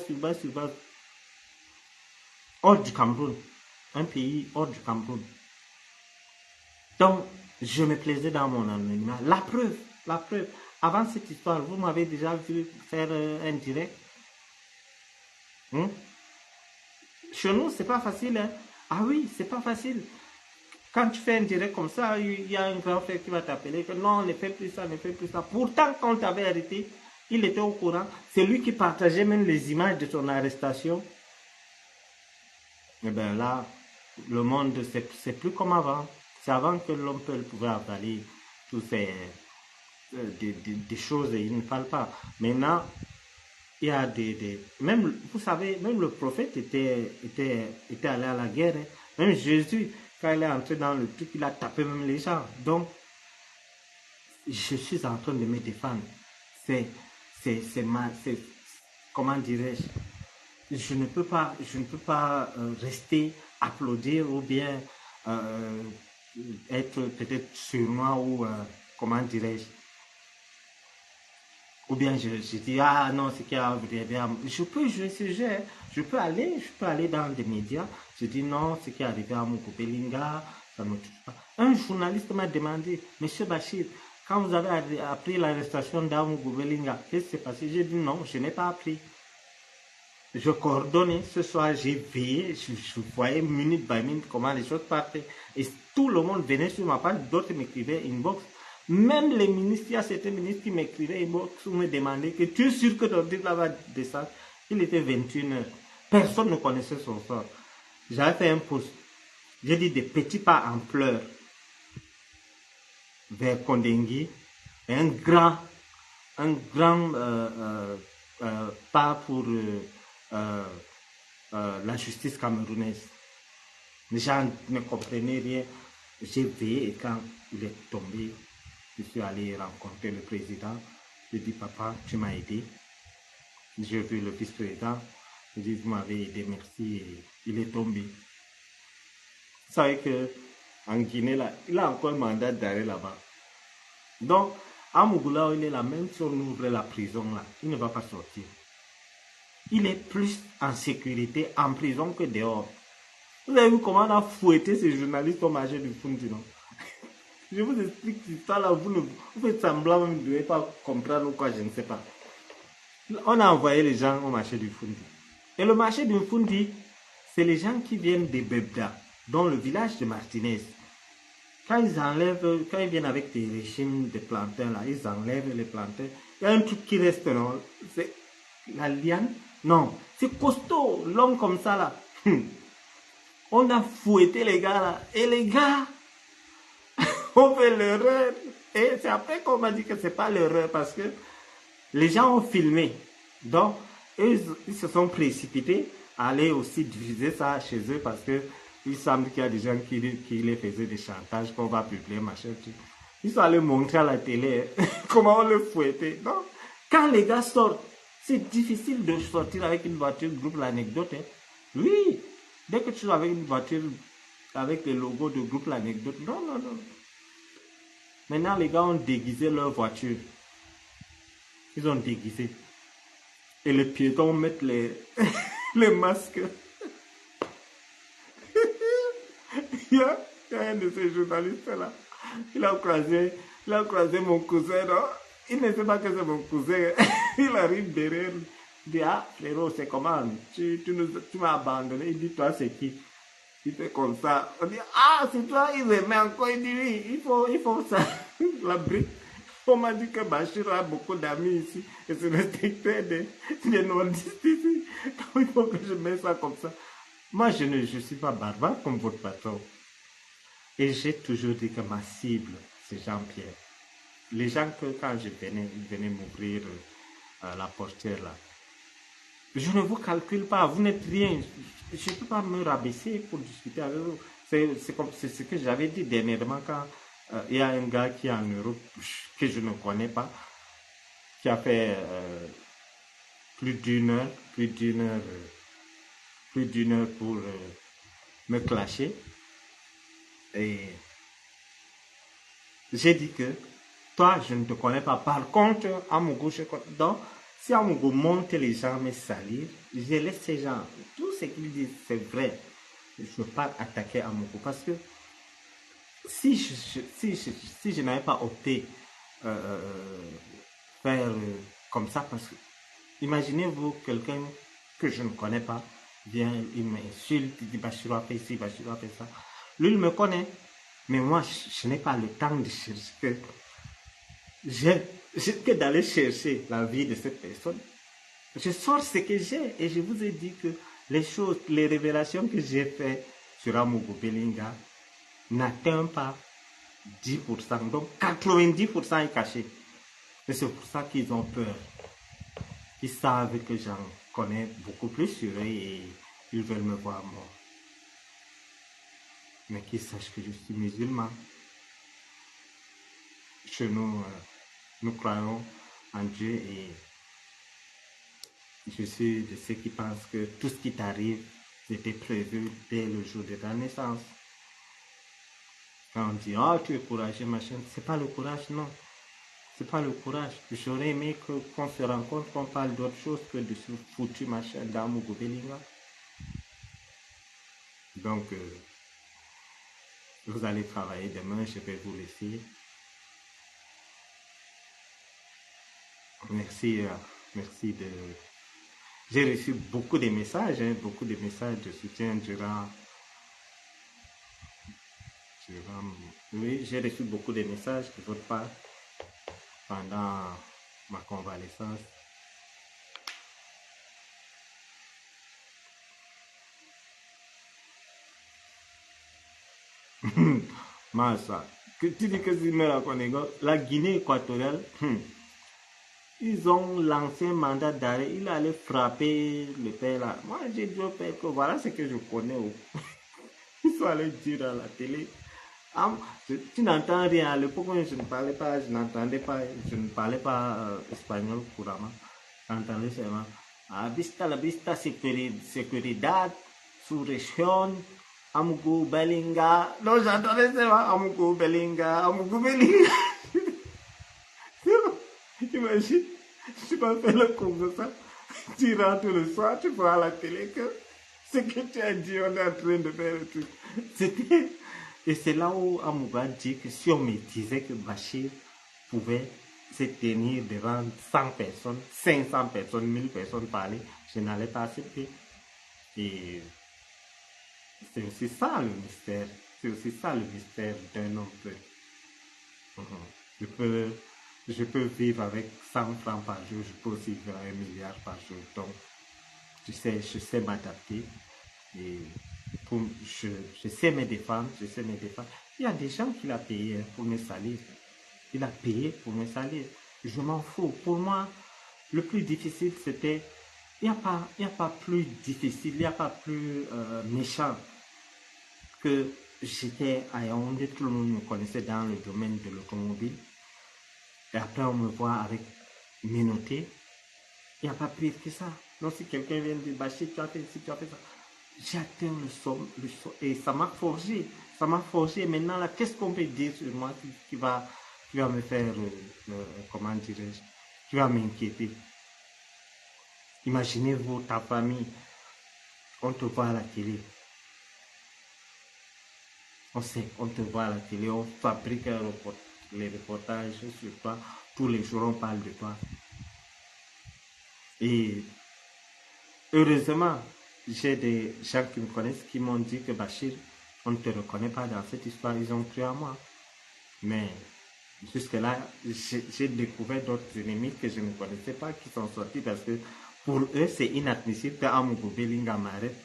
Hors du Cameroun. Un pays hors du Cameroun. Donc, je me plaisais dans mon anonymat. La preuve. Avant cette histoire, vous m'avez déjà vu faire un direct. Chez nous, c'est pas facile. Hein? Ah oui, c'est pas facile. Quand tu fais un direct comme ça, il y a un grand frère qui va t'appeler que non, ne fais plus ça, ne fais plus ça. Pourtant, quand on t'avait arrêté, il était au courant. C'est lui qui partageait même les images de ton arrestation. Et bien là, le monde, c'est plus comme avant. C'est avant que l'homme pouvait avaler toutes ces des choses et il ne parle pas. Maintenant, il y a même, vous savez, même le prophète était allé à la guerre. Hein. Même Jésus, quand il est entré dans le truc, il a tapé même les gens. Donc, je suis en train de me défendre. Comment dirais-je, je ne peux pas rester applaudir ou bien être peut-être sournois ou comment dirais-je, ou bien je dis ah non c'est qu'il y a je peux jouer ce jeu, hein. Je peux aller dans des médias, je dis non ce qui est arrivé à Moukou Belinga, ça ne me touche pas. Un journaliste m'a demandé, Monsieur Bachir, quand vous avez appris l'arrestation d'Amoukou Belinga, qu'est-ce qui s'est passé? J'ai dit non, je n'ai pas appris. Je coordonnais, ce soir j'ai veillé, je voyais minute by minute comment les choses partaient. Et tout le monde venait sur ma page, d'autres m'écrivaient inbox. Même les ministres, il y a certains ministres qui m'écrivaient inbox ou me demandaient que tu es sûr que ton titre là va descendre. Il était 21h. Personne ne connaissait son sort. J'avais fait un post. J'ai dit des petits pas en pleurs vers Kondengui et un grand pas pour la justice camerounaise. Les gens ne comprenaient rien. J'ai veillé et quand il est tombé, je suis allé rencontrer le président. Je dis papa, tu m'as aidé. J'ai vu le vice-président. Je dis vous m'avez aidé, merci. Et il est tombé. Vous savez que en Guinée, là, il a encore un mandat d'arrêt là-bas. Donc, à Mougoula, il est là, même si on ouvre la prison là, il ne va pas sortir. Il est plus en sécurité en prison que dehors. Vous avez vu comment on a fouetté ces journalistes au marché du Fundi, non? Je vous explique ça là, vous faites semblant, vous ne devez pas comprendre ou quoi, je ne sais pas. On a envoyé les gens au marché du Fundi. Et le marché du Fundi, c'est les gens qui viennent des Bebda, dans le village de Martinez. Quand ils viennent avec des régimes de plantains, là, ils enlèvent les plantains. Il y a un truc qui reste, non? C'est la liane. Non, c'est costaud, l'homme comme ça, là. On a fouetté les gars, là. Et les gars, on fait l'erreur. Et c'est après qu'on m'a dit que c'est pas l'erreur, parce que les gens ont filmé. Donc, ils se sont précipités à aller aussi diffuser ça chez eux, parce que il semble qu'il y a des gens qui les faisaient des chantages qu'on va publier, machin. Ils sont allés montrer à la télé comment on le fouettait. Donc, quand les gars sortent, c'est difficile de sortir avec une voiture groupe l'anecdote. Hein. Oui, dès que tu es avec une voiture avec le logo de groupe l'anecdote, non. Maintenant, les gars ont déguisé leur voiture. Ils ont déguisé. Et les piétons mettent les masques. Il y a un de ces journalistes-là, il a croisé mon cousin, non? Il ne sait pas que c'est mon cousin. Il arrive derrière, il dit, ah, frérot, c'est comment? Tu m'as abandonné. Il dit, toi, c'est qui? Il fait comme ça. On dit, ah, c'est toi, il remet encore. Il dit, oui, il faut ça. La brique. On m'a dit que Bachir a beaucoup d'amis ici. Et c'est le secteur des nordistes ici. Donc, il faut que je mette ça comme ça. Moi, je ne suis pas barbare comme votre patron. Et j'ai toujours dit que ma cible, c'est Jean-Pierre. Les gens que quand ils venaient m'ouvrir la portière là, je ne vous calcule pas, vous n'êtes rien. Je ne peux pas me rabaisser pour discuter avec vous. C'est ce que j'avais dit dernièrement quand il y a un gars qui est en Europe que je ne connais pas, qui a fait plus d'une heure pour me clasher. Et j'ai dit que toi, je ne te connais pas. Par contre, Amougou, je connais. Donc, si Amougou monte les gens me salir, je laisse ces gens. Tout ce qu'ils disent, c'est vrai. Je ne peux pas attaquer Amougou parce que si je n'avais pas opté faire comme ça, parce que imaginez-vous quelqu'un que je ne connais pas vient, il m'insulte, il dit Bachir a fait ci, Bachir a fait ça. Lui, il me connaît. Mais moi, je n'ai pas le temps de chercher. Que d'aller chercher la vie de cette personne. Je sors ce que j'ai et je vous ai dit que les choses, les révélations que j'ai faites sur Amougou Belinga n'atteignent pas 10%. Donc 90% est caché. Et c'est pour ça qu'ils ont peur. Ils savent que j'en connais beaucoup plus sur eux et ils veulent me voir mort. Mais qu'ils sachent que je suis musulman. Chez nous, nous croyons en Dieu et je suis de ceux qui pensent que tout ce qui t'arrive, c'était prévu dès le jour de ta naissance. Quand on dit, oh, tu es courageux, machin, c'est pas le courage, non. C'est pas le courage. J'aurais aimé qu'on se rencontre, qu'on parle d'autre chose que de ce foutu machin d'Amougou Belinga. Donc, vous allez travailler demain, je vais vous laisser. Merci, merci de... J'ai reçu beaucoup de messages, beaucoup de messages de soutien durant... Oui, j'ai reçu beaucoup de messages de votre part pendant ma convalescence. Massa, tu dis que la Guinée équatoriale, ils ont lancé un mandat d'arrêt, il allait frapper le père là. Moi, j'ai dit au père que voilà ce que je connais. Ils sont allés dire à la télé. Ah, tu n'entends rien. À l'époque, je ne parlais pas, je n'entendais pas, je ne parlais pas espagnol couramment. J'entendais seulement la vista seguridad, su región, Amougou Belinga. Non, j'entendais seulement Amougou Belinga, Amougou Belinga. Imagine, tu vas faire le comme ça, tu rentres le soir, tu vois à la télé que ce que tu as dit, on est en train de faire le truc. C'était... Et c'est là où Amouba dit que si on me disait que Bachir pouvait se tenir devant 100 personnes, 500 personnes, 1000 personnes parler, je n'allais pas accepter. Et c'est aussi ça le mystère. C'est aussi ça le mystère d'un homme peu. Je peux vivre avec 100 francs par jour, je peux aussi vivre avec 1 milliard par jour. Donc, je sais m'adapter. Et je sais me défendre, Il y a des gens qui l'ont payé pour me salir. Il a payé pour me salir. Je m'en fous. Pour moi, le plus difficile, c'était... Il n'y a pas plus difficile, il n'y a pas plus méchant que j'étais à Yaoundé, tout le monde me connaissait dans le domaine de l'automobile. Et après, on me voit avec Minoté. Il n'y a pas pire que ça. Donc, si quelqu'un vient dire, Bachir, tu as fait ci, tu as fait ça. J'ai atteint le somme, et ça m'a forgé. Ça m'a forgé. Maintenant, là, qu'est-ce qu'on peut dire sur moi qui va me faire, comment dirais-je, qui va m'inquiéter. Imaginez-vous, ta famille, on te voit à la télé. On sait, on te voit à la télé, on fabrique les reportages sur toi. Tous les jours, on parle de toi. Et heureusement, j'ai des gens qui me connaissent qui m'ont dit que Bachir, on ne te reconnaît pas dans cette histoire. Ils ont cru à moi. Mais jusque-là, j'ai découvert d'autres ennemis que je ne connaissais pas qui sont sortis parce que pour eux, c'est inadmissible qu'Amougou Belinga m'arrête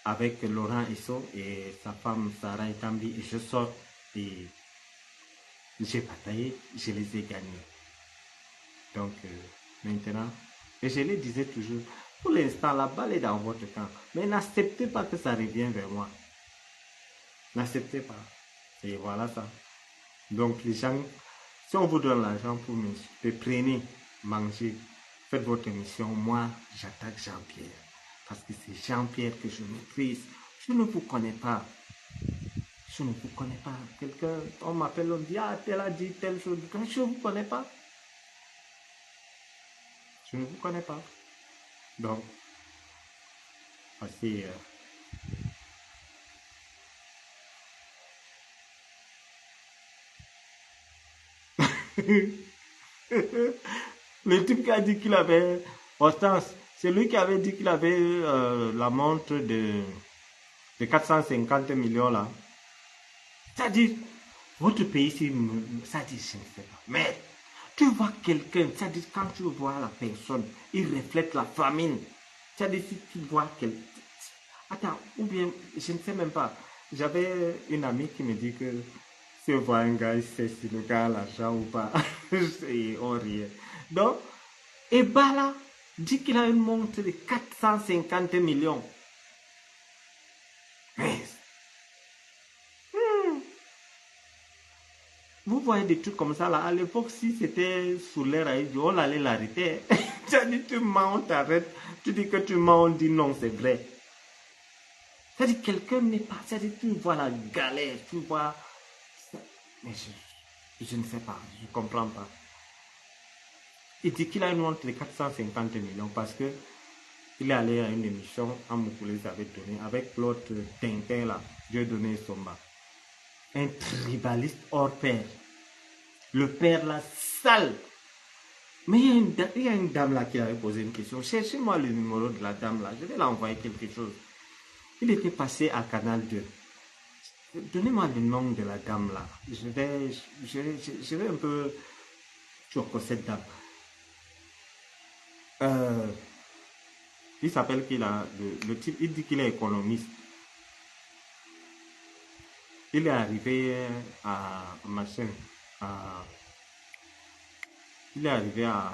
avec Laurent Isso et sa femme Sarah Etambi. Et je sors et j'ai bataillé, je les ai gagnés. Donc maintenant, et je le disais toujours, pour l'instant, la balle est dans votre camp. Mais n'acceptez pas que ça revienne vers moi. N'acceptez pas. Et voilà ça. Donc les gens, si on vous donne l'argent pour m'insulter, prenez, mangez, faites votre mission. Moi, j'attaque Jean-Pierre. Parce que c'est Jean-Pierre que je maîtrise. Je ne vous connais pas. Je ne vous connais pas. Quelqu'un, on m'appelle, on dit, ah, tel a dit telle chose. Je ne vous connais pas. Je ne vous connais pas. Donc, voici... Le type qui a dit qu'il avait... Hortense, c'est lui qui avait dit qu'il avait la montre de 450 millions là. C'est-à-dire, Votre pays, ça dit, je ne sais pas. Mais tu vois quelqu'un, ça dit, quand tu vois la personne, il reflète la famine. Ça dit, si tu vois quelqu'un. Attends, ou bien, je ne sais même pas. J'avais une amie qui me dit que si on voit un gars, il sait si le gars a l'argent ou pas. Et on riait. Donc, et Bala dit qu'il a une montre de 450 millions. Mais, vous voyez des trucs comme ça là. À l'époque, si c'était sous l'air, on allait l'arrêter. Tu as dit tu mens, on t'arrête. Tu dis que tu mens, on dit non, c'est vrai. C'est-à-dire quelqu'un n'est pas. C'est-à-dire tu vois la galère, tu vois. Mais je ne sais pas, je ne comprends pas. Il dit qu'il a une montre de 450 millions parce que il est allé à une émission, Amoukou les avait donné, avec l'autre Tintin là, Dieu donné Somba. Un tribaliste hors pair. Le père là, sale. Mais il y a une dame là qui avait posé une question. Cherchez-moi le numéro de la dame là, je vais l'envoyer quelque chose. Il était passé à Canal 2. Donnez-moi le nom de la dame là. Je vais un peu choquer cette dame. Il s'appelle qu'il a le type, il dit qu'il est économiste. Il est arrivé à machin, il est arrivé à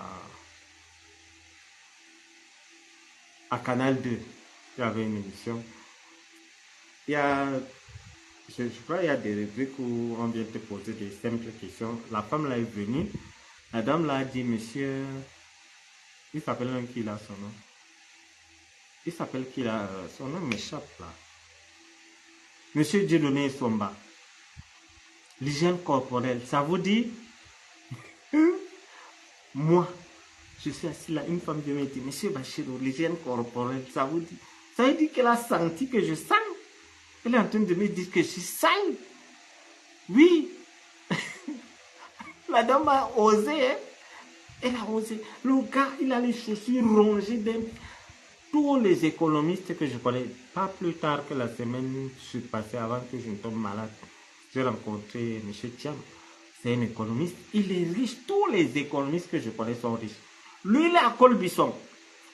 Canal 2. Il y avait une émission. Il y a, je crois qu'il y a des rubriques où on vient te poser des simples questions. La femme là est venue. La dame là a dit, monsieur, il s'appelle un qui là son nom. Il s'appelle qui là, son nom m'échappe là. Monsieur Dieudonné Somba. L'hygiène corporelle, ça vous dit? Moi, je suis assis là, une femme vient me dire, monsieur Bachirou, l'hygiène corporelle, ça vous dit? Ça veut dire qu'elle a senti que je sens. Elle est en train de me dire que je suis sale. Oui. La dame a osé, hein? Elle a osé. Le gars, il a les chaussures rongées d'un... Tous les économistes que je connais, pas plus tard que la semaine passée, avant que je ne tombe malade, j'ai rencontré M. Thiam. C'est un économiste. Il est riche. Tous les économistes que je connais sont riches. Lui, il est à Colbisson.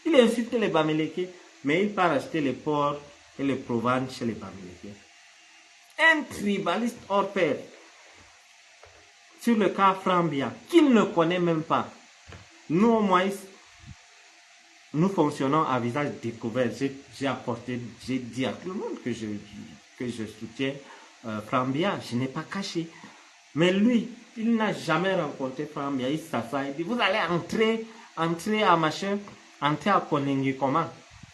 Il insulte les Bamileke, mais il part acheter les porcs et les provanes chez les Bamileke. Un tribaliste hors pair. Sur le cas Frambia, qu'il ne connaît même pas. Nous, au moins, nous fonctionnons à visage découvert. J'ai dit à tout le monde que je soutiens Frambia. Je n'ai pas caché. Mais lui, il n'a jamais rencontré Frambia. Il s'assoit, il dit, vous allez entrer à machin, entrer à Konengi comment?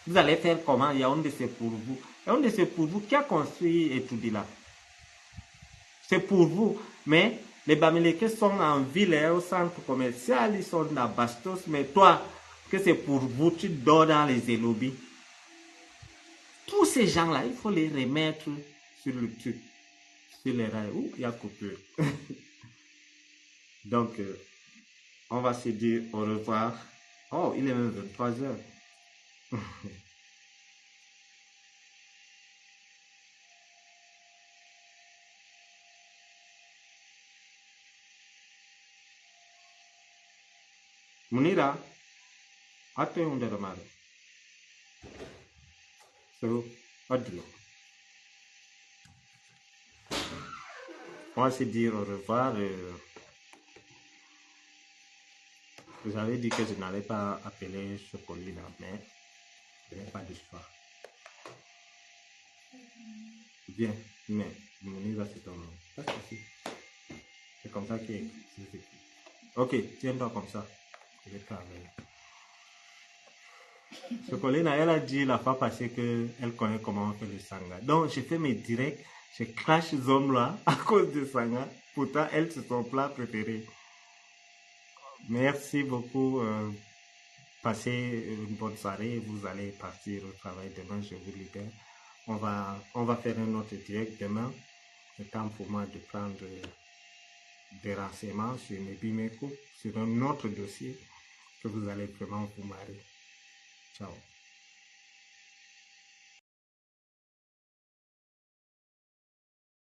Vous allez faire comment? Il y a un de ces pour vous. Il y a un de ces pour vous qui a construit Etoudila. C'est pour vous. Mais les Bamileke sont en ville et au centre commercial, ils sont dans Bastos. Mais toi, que c'est pour vous, tu dors dans les élobis. Tous ces gens-là, il faut les remettre sur le truc. Sur les rails. Ouh, il y a coupure. Donc, on va se dire au revoir. Oh, il est même 23h. Munira, attends de remare. So, adieu. On va se dire au revoir. Vous avez dit que je n'allais pas appeler Chocolina, mais je n'ai pas d'histoire. Bien, mais Munira, c'est ton nom. C'est comme ça qu'il est. Ok, tiens-toi comme ça. Je vais travailler. Chocolina, elle a dit la fois passée qu'elle connaît comment on fait le sanga. Donc, j'ai fait mes directs, je crache ces hommes-là à cause de sanga. Pourtant, elle, c'est son plat préféré. Merci beaucoup. Passez une bonne soirée. Vous allez partir au travail demain. Je vous libère. On va faire un autre direct demain. C'est temps pour moi de prendre des renseignements sur Nebimeko, sur un autre dossier que vous allez vraiment vous marrer. Ciao.